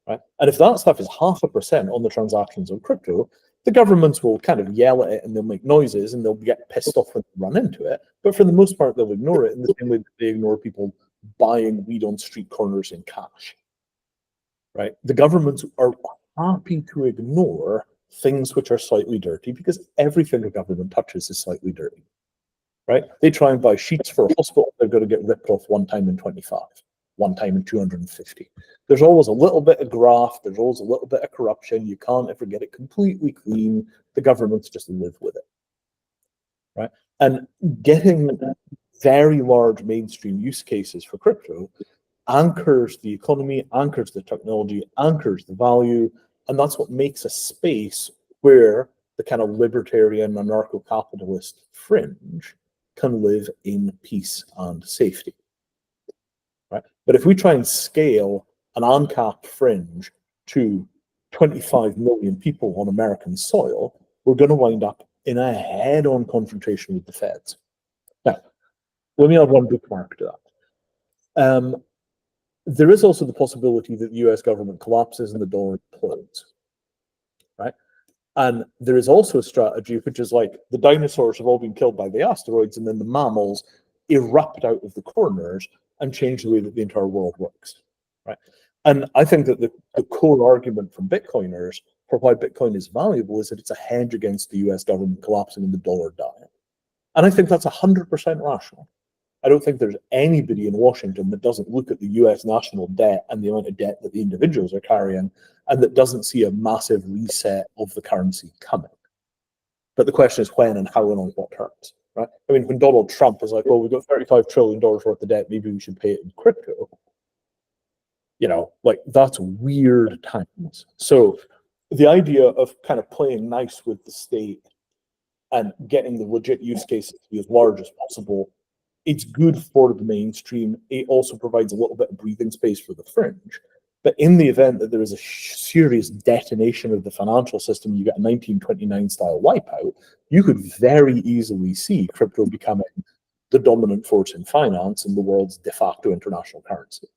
Right? And if that stuff is 0.5% on the transactions on crypto, the governments will kind of yell at it and they'll make noises and they'll get pissed off when they run into it. But for the most part, they'll ignore it in the same way that they ignore people buying weed on street corners in cash. Right? The governments are happy to ignore things which are slightly dirty because everything the government touches is slightly dirty. Right? They try and buy sheets for a hospital, they're going to get ripped off one time in 25. one time in 250. There's always a little bit of graft. There's always a little bit of corruption. You can't ever get it completely clean. The governments just live with it, right? And getting very large mainstream use cases for crypto anchors the economy, anchors the technology, anchors the value, and that's what makes a space where the kind of libertarian anarcho-capitalist fringe can live in peace and safety, right? But if we try and scale an uncapped fringe to 25 million people on American soil, we're going to wind up in a head-on confrontation with the feds. Now, let me add one bookmark to that. There is also the possibility that the US government collapses and the dollar implodes, right? And there is also a strategy which is like the dinosaurs have all been killed by the asteroids, and then the mammals erupt out of the corners and change the way that the entire world works, right? And I think that the core argument from Bitcoiners for why Bitcoin is valuable is that it's a hedge against the US government collapsing and the dollar dying. And I think that's 100% rational. I don't think there's anybody in Washington that doesn't look at the US national debt and the amount of debt that the individuals are carrying and that doesn't see a massive reset of the currency coming. But the question is when and how and on what terms, right? I mean, when Donald Trump is like, well, we've got $35 trillion worth of debt, maybe we should pay it in crypto. You know, like that's weird times. So the idea of kind of playing nice with the state and getting the legit use cases to be as large as possible, it's good for the mainstream. It also provides a little bit of breathing space for the fringe. But in the event that there is a serious detonation of the financial system, you get a 1929 style wipeout, you could very easily see crypto becoming the dominant force in finance and the world's de facto international currency.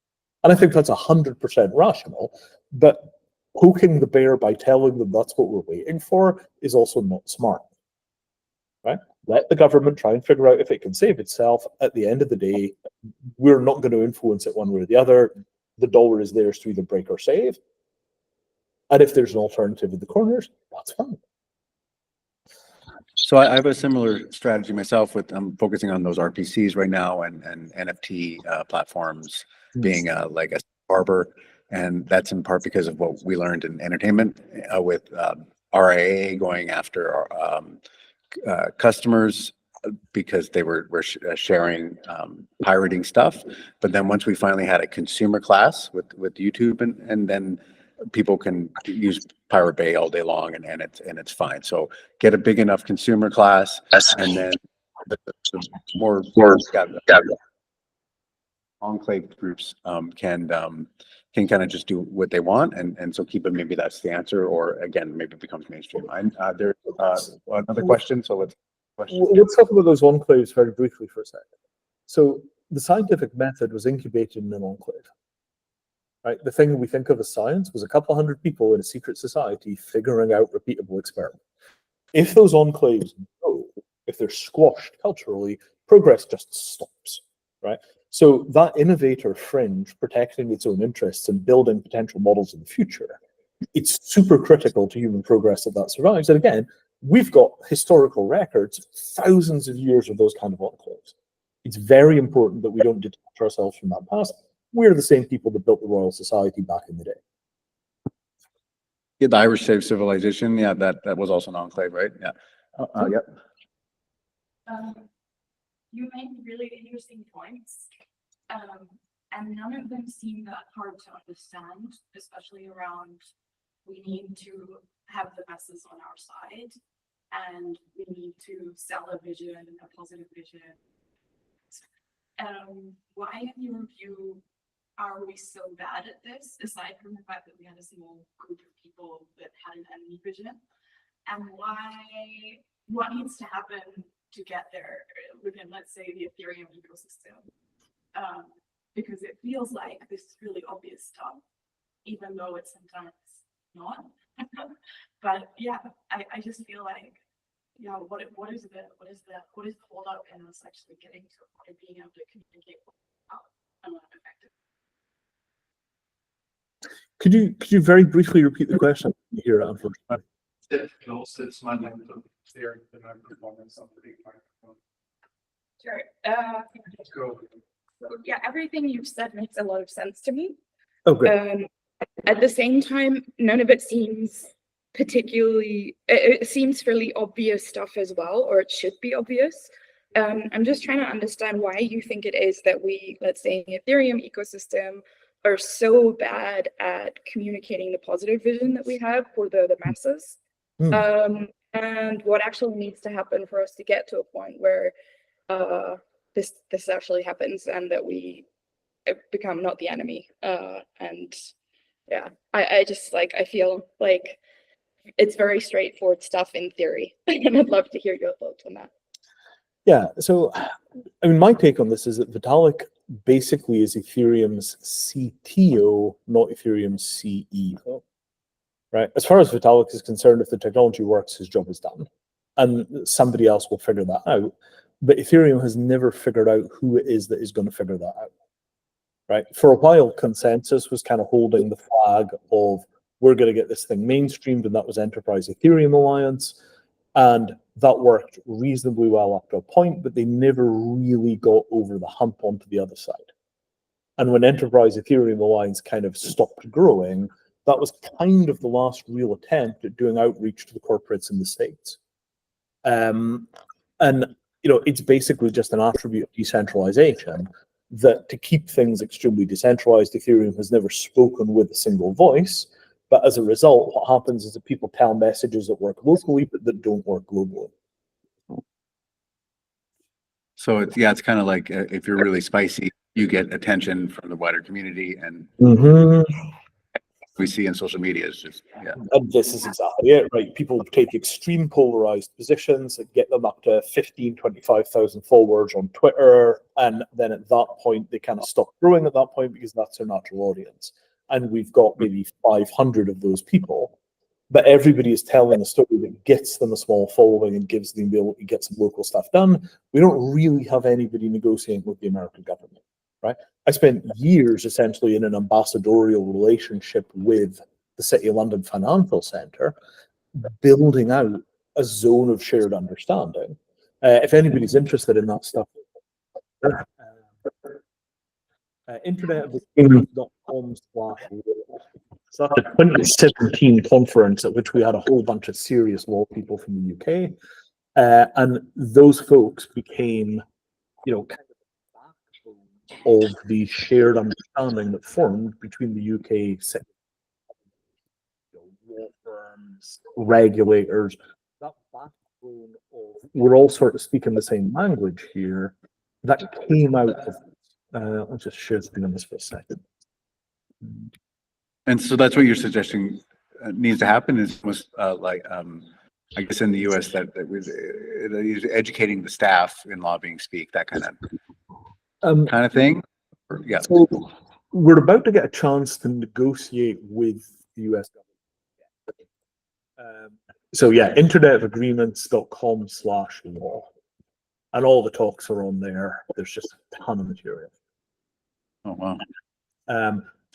And I think that's 100% rational, but poking the bear by telling them that's what we're waiting for is also not smart, right? Let the government try and figure out if it can save itself. At the end of the day, we're not going to influence it one way or the other. The dollar is theirs to either break or save. And if there's an alternative in the corners, that's fine. So I have a similar strategy myself with I'm focusing on those RPCs right now and NFT platforms being like a harbor. And that's in part because of what we learned in entertainment with RIA going after customers because they were sharing pirating stuff. But then once we finally had a consumer class with YouTube and then people can use Pirate Bay all day long and it's fine. So get a big enough consumer class and then the more enclave groups can kind of just do what they want and so keep it. Maybe that's the answer, or again, maybe it becomes mainstream. There's another question. So let's talk about those enclaves very briefly for a second. So the scientific method was incubated in an enclave. Right? The thing we think of as science was a couple hundred people in a secret society figuring out repeatable experiments. If those enclaves go, if they're squashed culturally, progress just stops, right? So that innovator fringe protecting its own interests and building potential models in the future, it's super critical to human progress that survives. And again, we've got historical records, thousands of years of those kind of enclaves. It's very important that we don't detach ourselves from that past. We're the same people that built the Royal Society back in the day. Yeah, the Irish civilization. Yeah, that was also an enclave, right? Yeah. Yep. You made really interesting points, and none of them seem that hard to understand, especially around we need to have the masses on our side, and we need to sell a vision, a positive vision. Why, in your view, are we so bad at this, aside from the fact that we had a small group of people that had an enemy vision? And what needs to happen to get there within, let's say, the Ethereum ecosystem? Because it feels like this is really obvious stuff, even though it's sometimes not. But yeah, I just feel like, yeah, what is the hold up in us actually getting to a point of being able to communicate effectively? Could you very briefly repeat the question here, unfortunately? It's my name there that I'm performing something. Sure. Let's go. So, yeah, everything you've said makes a lot of sense to me. Oh, great. At the same time, none of it seems particularly, it seems fairly obvious stuff as well, or it should be obvious. I'm just trying to understand why you think it is that we, let's say, in the Ethereum ecosystem, are so bad at communicating the positive vision that we have for the masses. And what actually needs to happen for us to get to a point where this actually happens and that we become not the enemy. And yeah, I just like, I feel like it's very straightforward stuff in theory. And I'd love to hear your thoughts on that. Yeah, so I mean, my take on this is that Vitalik basically is Ethereum's CTO, not Ethereum's CEO. Right? As far as Vitalik is concerned, if the technology works, his job is done. And somebody else will figure that out. But Ethereum has never figured out who it is that is going to figure that out. Right? For a while, Consensus was kind of holding the flag of, we're going to get this thing mainstreamed, and that was Enterprise Ethereum Alliance. And that worked reasonably well up to a point, but they never really got over the hump onto the other side. And when Enterprise Ethereum Alliance kind of stopped growing, that was kind of the last real attempt at doing outreach to the corporates in the States. And, you know, it's basically just an attribute of decentralization that to keep things extremely decentralized, Ethereum has never spoken with a single voice. But as a result, what happens is that people tell messages that work locally, but that don't work globally. So it's, yeah, it's kind of like if you're really spicy, you get attention from the wider community, and we see in social media is just, yeah. And this is exactly it, right? People take extreme polarized positions that get them up to 15, 25,000 followers on Twitter. And then at that point, they kind of stop growing at that point because that's their natural audience. And we've got maybe 500 of those people, but everybody is telling a story that gets them a small following and gives them the ability to get some local stuff done. We don't really have anybody negotiating with the American government, right? I spent years essentially in an ambassadorial relationship with the City of London Financial Centre, building out a zone of shared understanding. If anybody's interested in that stuff, internetofthings.com/. So that's a 2017 conference at which we had a whole bunch of serious law people from the UK. And those folks became, you know, kind of of the shared understanding that formed between the UK law firms, regulators. That backbone of we're all sort of speaking the same language here, that came out of I'll just share screen on this for a second. And so that's what you're suggesting needs to happen, is almost like I guess in the US that was educating the staff in lobbying speak, that kind of thing. Yeah. So we're about to get a chance to negotiate with the US government. So yeah, internetofagreements.com/law. And all the talks are on there. There's just a ton of material. Oh, wow.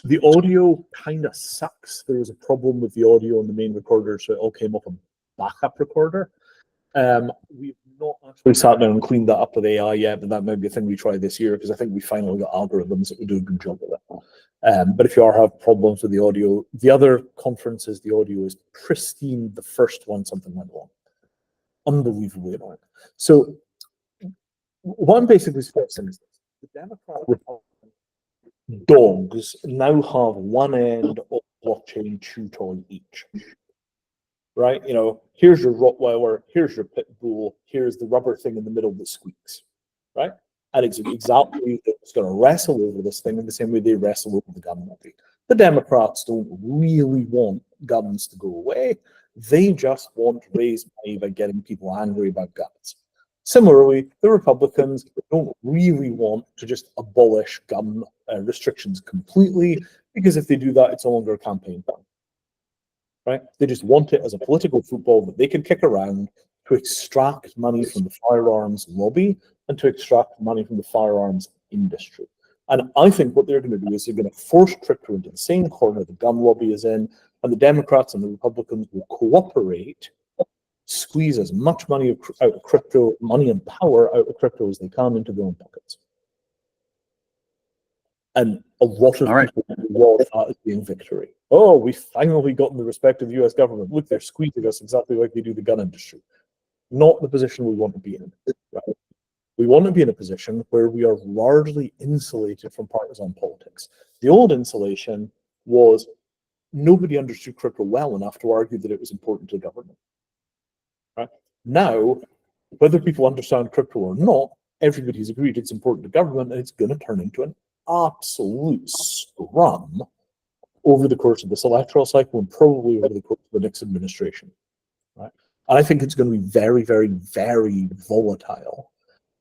The audio kind of sucks. There was a problem with the audio on the main recorder, so it all came off a backup recorder. We've not actually sat down and cleaned that up with AI yet, but that might be a thing we try this year, because I think we finally got algorithms that will do a good job of it. But if you are have problems with the audio, the other conferences, the audio is pristine. The first one, something went wrong. Unbelievably annoying. So what I'm basically suggesting is this: the Democrat Republican dogs now have one end of blockchain chew toy each. Right? You know, here's your Rottweiler, here's your pit bull, here's the rubber thing in the middle that squeaks. Right? And it's exactly it's going to wrestle over this thing in the same way they wrestle over the gun lobby. The Democrats don't really want guns to go away. They just want to raise money by getting people angry about guns. Similarly, the Republicans don't really want to just abolish gun restrictions completely, because if they do that, it's no longer a campaign plan. Right? They just want it as a political football that they can kick around to extract money from the firearms lobby and to extract money from the firearms industry. And I think what they're going to do is they're going to force crypto into the same corner the gun lobby is in, and the Democrats and the Republicans will cooperate, squeeze as much money out of crypto, money and power out of crypto as they can into their own pockets. And a lot of All right. people reward that as being victory. Oh, we finally gotten the respect of the US government. Look, they're squeezing us exactly like they do the gun industry. Not the position we want to be in. Right? We want to be in a position where we are largely insulated from partisan politics. The old insulation was nobody understood crypto well enough to argue that it was important to the government. Right? Now, whether people understand crypto or not, everybody's agreed it's important to government, and it's going to turn into an absolute scrum over the course of this electoral cycle and probably over the course of the next administration. Right? And I think it's going to be very, very, very volatile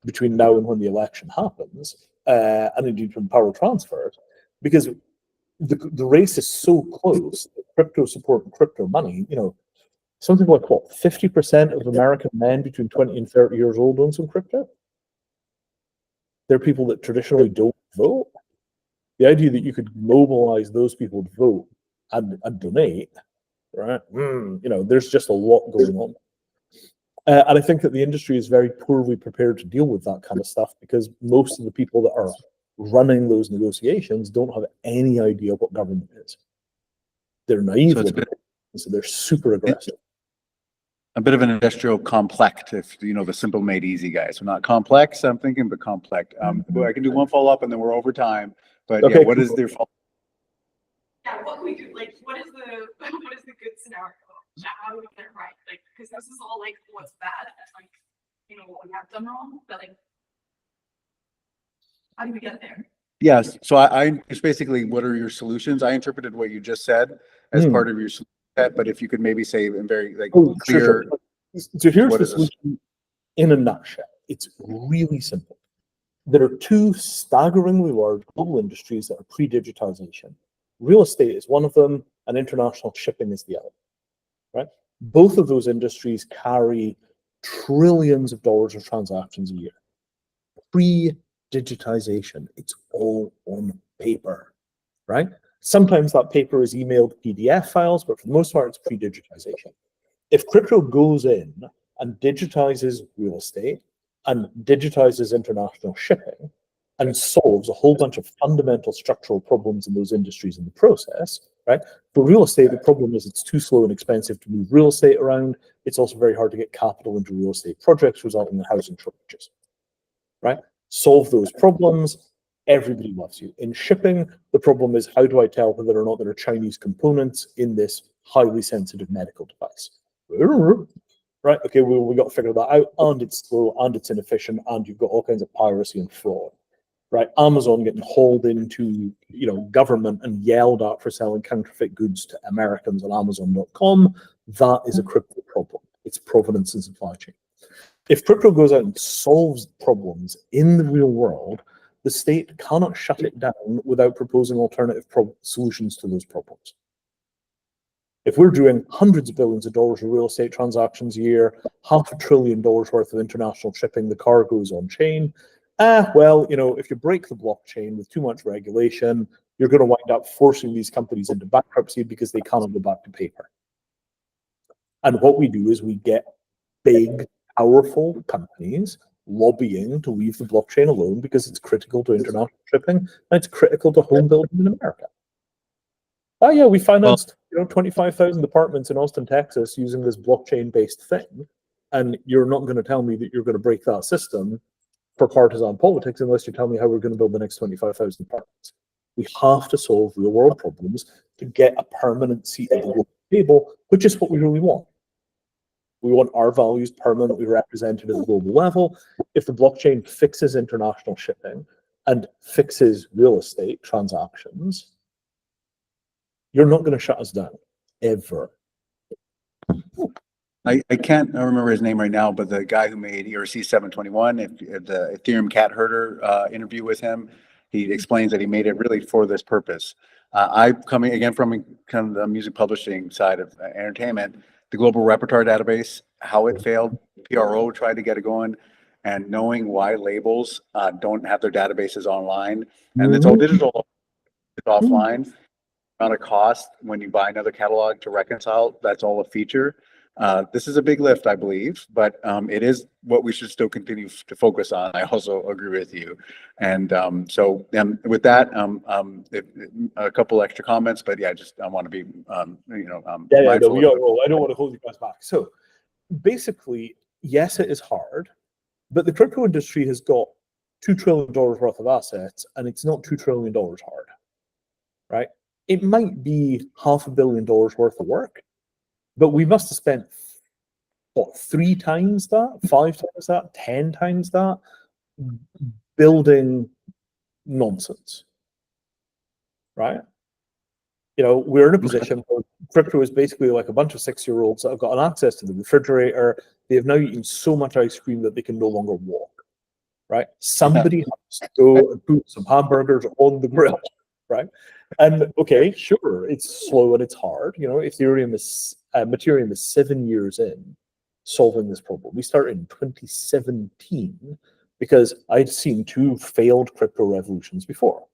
between now and when the election happens, and indeed when power transfers, because the race is so close. Crypto support and crypto money, something like what, 50% of American men between 20 and 30 years old own some crypto? They're people that traditionally don't vote. The idea that you could mobilize those people to vote and donate, right? There's just a lot going on. And I think that the industry is very poorly prepared to deal with that kind of stuff because most of the people that are running those negotiations don't have any idea what government is. They're naive, so they're super aggressive. A bit of an industrial complex, if the simple made easy guys. So not complex, I'm thinking, but complex. But I can do one follow up and then we're over time. But Okay, yeah, what cool. is their fault? Yeah, what can we do? Like, what is the good scenario? How do we get it right? Like, because this is all like what's bad, like, what we have done wrong, but like, how do we get there? Yes. So I it's basically, what are your solutions? I interpreted what you just said as part of your solution set, but if you could maybe say in very clear. Sure. So here's what the is this? solution in a nutshell. It's really simple. There are two staggeringly large global industries that are pre-digitization. Real estate is one of them, and international shipping is the other. Right? Both of those industries carry trillions of dollars of transactions a year. Pre-digitization, it's all on paper, right? Sometimes that paper is emailed PDF files, but for the most part, it's pre-digitization. If crypto goes in and digitizes real estate and digitizes international shipping and solves a whole bunch of fundamental structural problems in those industries in the process, right? For real estate, the problem is it's too slow and expensive to move real estate around. It's also very hard to get capital into real estate projects, resulting in housing shortages, right? Solve those problems, everybody loves you. In shipping, the problem is how do I tell whether or not there are Chinese components in this highly sensitive medical device? Right, okay, we got to figure that out, and it's slow, and it's inefficient, and you've got all kinds of piracy and fraud. Right, Amazon getting hauled into government and yelled at for selling counterfeit goods to Americans on Amazon.com. That is a crypto problem. It's provenance and supply chain. If crypto goes out and solves problems in the real world, the state cannot shut it down without proposing alternative solutions to those problems. If we're doing hundreds of billions of dollars of real estate transactions a year, $500 billion worth of international shipping, the cargoes on chain, well, if you break the blockchain with too much regulation, you're going to wind up forcing these companies into bankruptcy because they cannot go back to paper. And what we do is we get big, powerful companies lobbying to leave the blockchain alone because it's critical to international shipping and it's critical to home building in America. Oh yeah, we financed 25,000 apartments in Austin, Texas using this blockchain-based thing, and you're not going to tell me that you're going to break that system for partisan politics unless you tell me how we're going to build the next 25,000 apartments. We have to solve real-world problems to get a permanent seat at the global table, which is what we really want. We want our values permanently represented at the global level. If the blockchain fixes international shipping and fixes real estate transactions, you're not going to shut us down, ever. I can't remember his name right now, but the guy who made ERC 721, the Ethereum cat herder interview with him, he explains that he made it really for this purpose. I'm coming again from kind of the music publishing side of entertainment, the global repertoire database, how it failed, PRO tried to get it going, and knowing why labels don't have their databases online, and it's all digital, it's offline. Not a cost when you buy another catalog to reconcile, that's all a feature. This is a big lift, I believe, but it is what we should still continue to focus on. I also agree with you. And with that, a couple extra comments, but yeah, I want to be, Yeah, no, mindful of the- I don't want to hold you guys back. So basically, yes, it is hard, but the crypto industry has got $2 trillion worth of assets, and it's not $2 trillion hard, right? It might be $500 million worth of work, but we must have spent, what, 3 times that, 5 times that, 10 times that, building nonsense, right? We're in a position where crypto is basically like a bunch of 6-year-olds that have got an access to the refrigerator. They have now eaten so much ice cream that they can no longer walk, right? Somebody has to go and put some hamburgers on the grill, right? And okay, sure, it's slow and it's hard. Ethereum is 7 years in solving this problem. We started in 2017 because I'd seen 2 failed crypto revolutions before,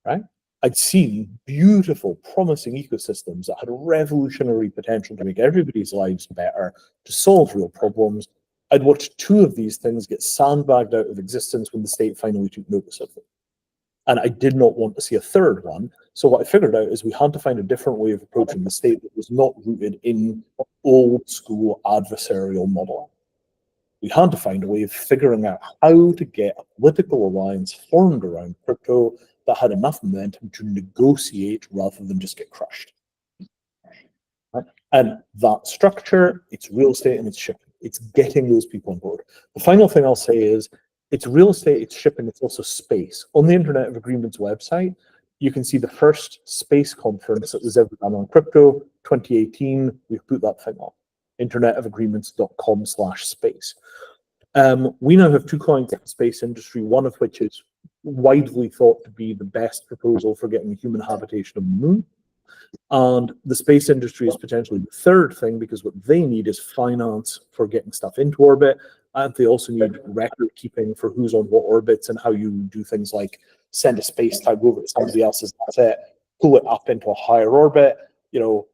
right? I'd seen beautiful, promising ecosystems that had revolutionary potential to make everybody's lives better, to solve real problems. I'd watched 2 of these things get sandbagged out of existence when the state finally took notice of them. And I did not want to see a third one. So what I figured out is we had to find a different way of approaching the state that was not rooted in old school adversarial modeling. We had to find a way of figuring out how to get a political alliance formed around crypto that had enough momentum to negotiate rather than just get crushed. Right? And that structure, it's real estate and it's shipping. It's getting those people on board. The final thing I'll say is it's real estate, it's shipping, it's also space. On the Internet of Agreements website, you can see the first space conference that was ever done on crypto, 2018. We've put that thing on, internetofagreements.com/space. We now have 2 clients in the space industry, one of which is widely thought to be the best proposal for getting human habitation on the moon. And the space industry is potentially the third thing, because what they need is finance for getting stuff into orbit. And they also need record keeping for who's on what orbits and how you do things like send a space tag over to somebody else's asset, pull it up into a higher orbit,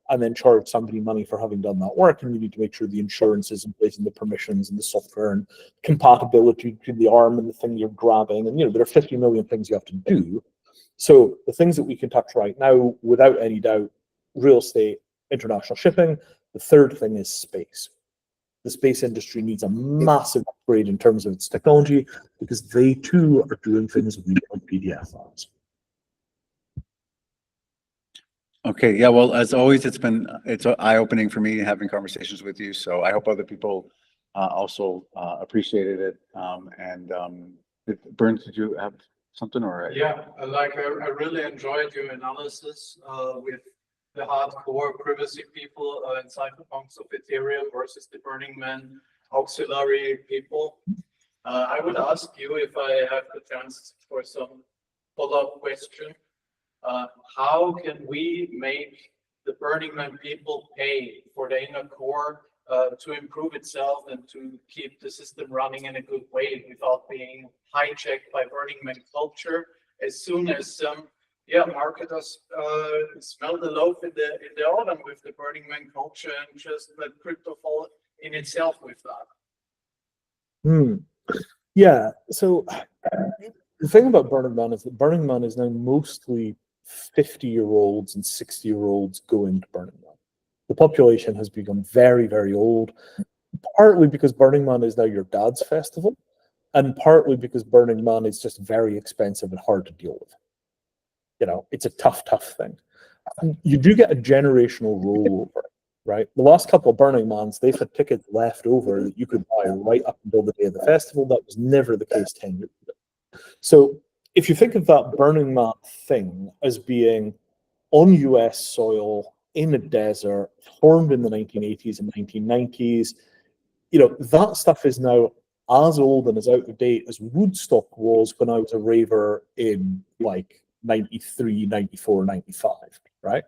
and then charge somebody money for having done that work. And you need to make sure the insurance is in place and the permissions and the software and compatibility between the arm and the thing you're grabbing. And, there are 50 million things you have to do. So the things that we can touch right now, without any doubt, real estate, international shipping. The third thing is space. The space industry needs a massive upgrade in terms of its technology, because they too are doing things we don't PDF files. Okay, yeah, well, as always, it's eye-opening for me having conversations with you. So I hope other people also appreciated it. Burns, did you have something or? Yeah, I really enjoyed your analysis with the hardcore privacy people in cypherpunks of Ethereum versus the Burning Man auxiliary people. I would ask you, if I have the chance for some follow-up question, how can we make the Burning Man people pay for the inner core to improve itself and to keep the system running in a good way without being hijacked by Burning Man culture? As soon as marketers smell the loaf in the autumn with the Burning Man culture and just let crypto fall in itself with that. Yeah, so the thing about Burning Man is that Burning Man is now mostly 50-year-olds and 60-year-olds going to Burning Man. The population has become very, very old, partly because Burning Man is now your dad's festival, and partly because Burning Man is just very expensive and hard to deal with. It's a tough thing. You do get a generational rollover, right? The last couple of Burning Mans, they've had tickets left over that you could buy right up until the day of the festival. That was never the case 10 years ago. So if you think of that Burning Man thing as being on US soil, in a desert, formed in the 1980s and 1990s, that stuff is now as old and as out of date as Woodstock was when I was a raver in 93, 94, 95, right?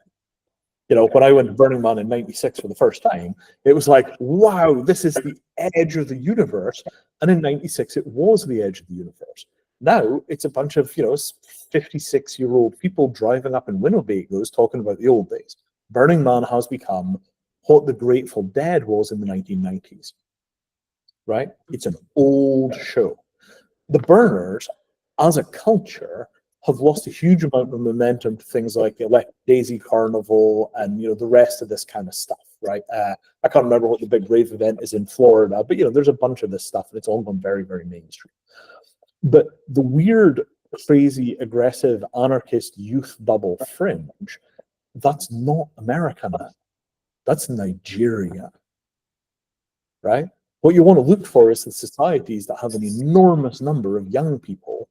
When I went to Burning Man in 96 for the first time, it was like, wow, this is the edge of the universe. And in 96, it was the edge of the universe. Now it's a bunch of, 56-year-old people driving up in Winnebagos talking about the old days. Burning Man has become what the Grateful Dead was in the 1990s, right? It's an old show. The Burners, as a culture, have lost a huge amount of momentum to things like Daisy Carnival and the rest of this kind of stuff, right? I can't remember what the big rave event is in Florida, but there's a bunch of this stuff, and it's all gone very, very mainstream. But the weird, crazy, aggressive, anarchist youth bubble fringe, that's not America now. That's Nigeria, right? What you want to look for is the societies that have an enormous number of young people,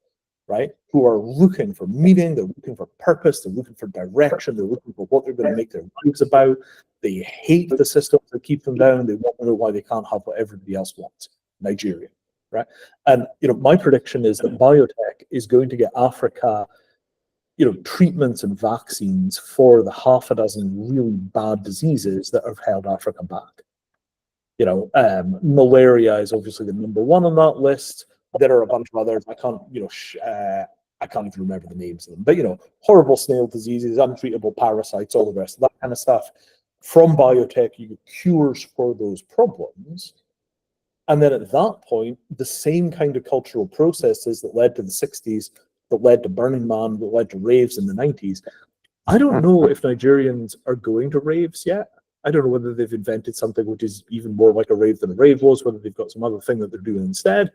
right, who are looking for meaning, they're looking for purpose, they're looking for direction, they're looking for what they're going to make their lives about. They hate the systems that keep them down. They want to know why they can't have what everybody else wants. Nigeria, right? And my prediction is that biotech is going to get Africa treatments and vaccines for the half a dozen really bad diseases that have held Africa back. Malaria is obviously the number one on that list. There are a bunch of others. I can't even remember the names of them. But horrible snail diseases, untreatable parasites, all the rest of that kind of stuff. From biotech, you get cures for those problems. And then at that point, the same kind of cultural processes that led to the 60s, that led to Burning Man, that led to raves in the 90s. I don't know if Nigerians are going to raves yet. I don't know whether they've invented something which is even more like a rave than a rave was, whether they've got some other thing that they're doing instead.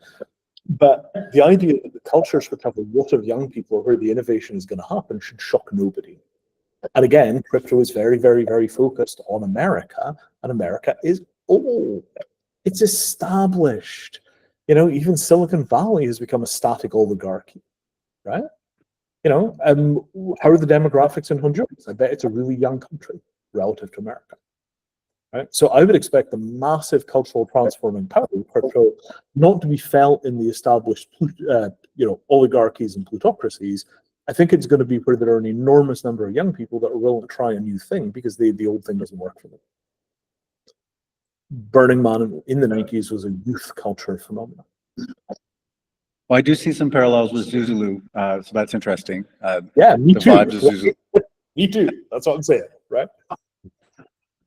But the idea that the cultures which have a lot of young people where the innovation is going to happen should shock nobody. And again, crypto is very, very, very focused on America, and America is old. It's established. Even Silicon Valley has become a static oligarchy, right? How are the demographics in Honduras? I bet it's a really young country relative to America. Right? So I would expect the massive cultural transforming power of crypto not to be felt in the established, oligarchies and plutocracies. I think it's going to be where there are an enormous number of young people that are willing to try a new thing because the old thing doesn't work for them. Burning Man in the 90s was a youth culture phenomenon. Well, I do see some parallels with Zuzulu, so that's interesting. Yeah, me the too. vibes of Zuzulu. Me too. That's what I'm saying, right?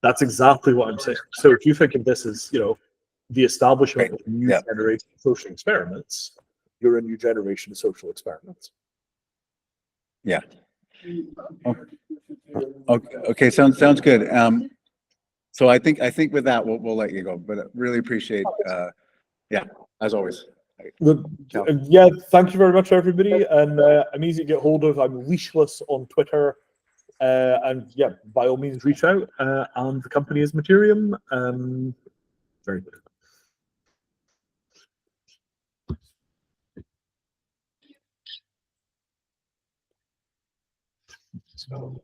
That's exactly what I'm saying. So if you think of this as, the establishment of a new generation of social experiments, you're a new generation of social experiments. Yeah. Okay. Sounds good. So I think with that we'll let you go. But I really appreciate. As always. Yeah, thank you very much, everybody. And I'm easy to get hold of. I'm leashless on Twitter. And yeah, by all means, reach out. And the company is Materium. Very good. So,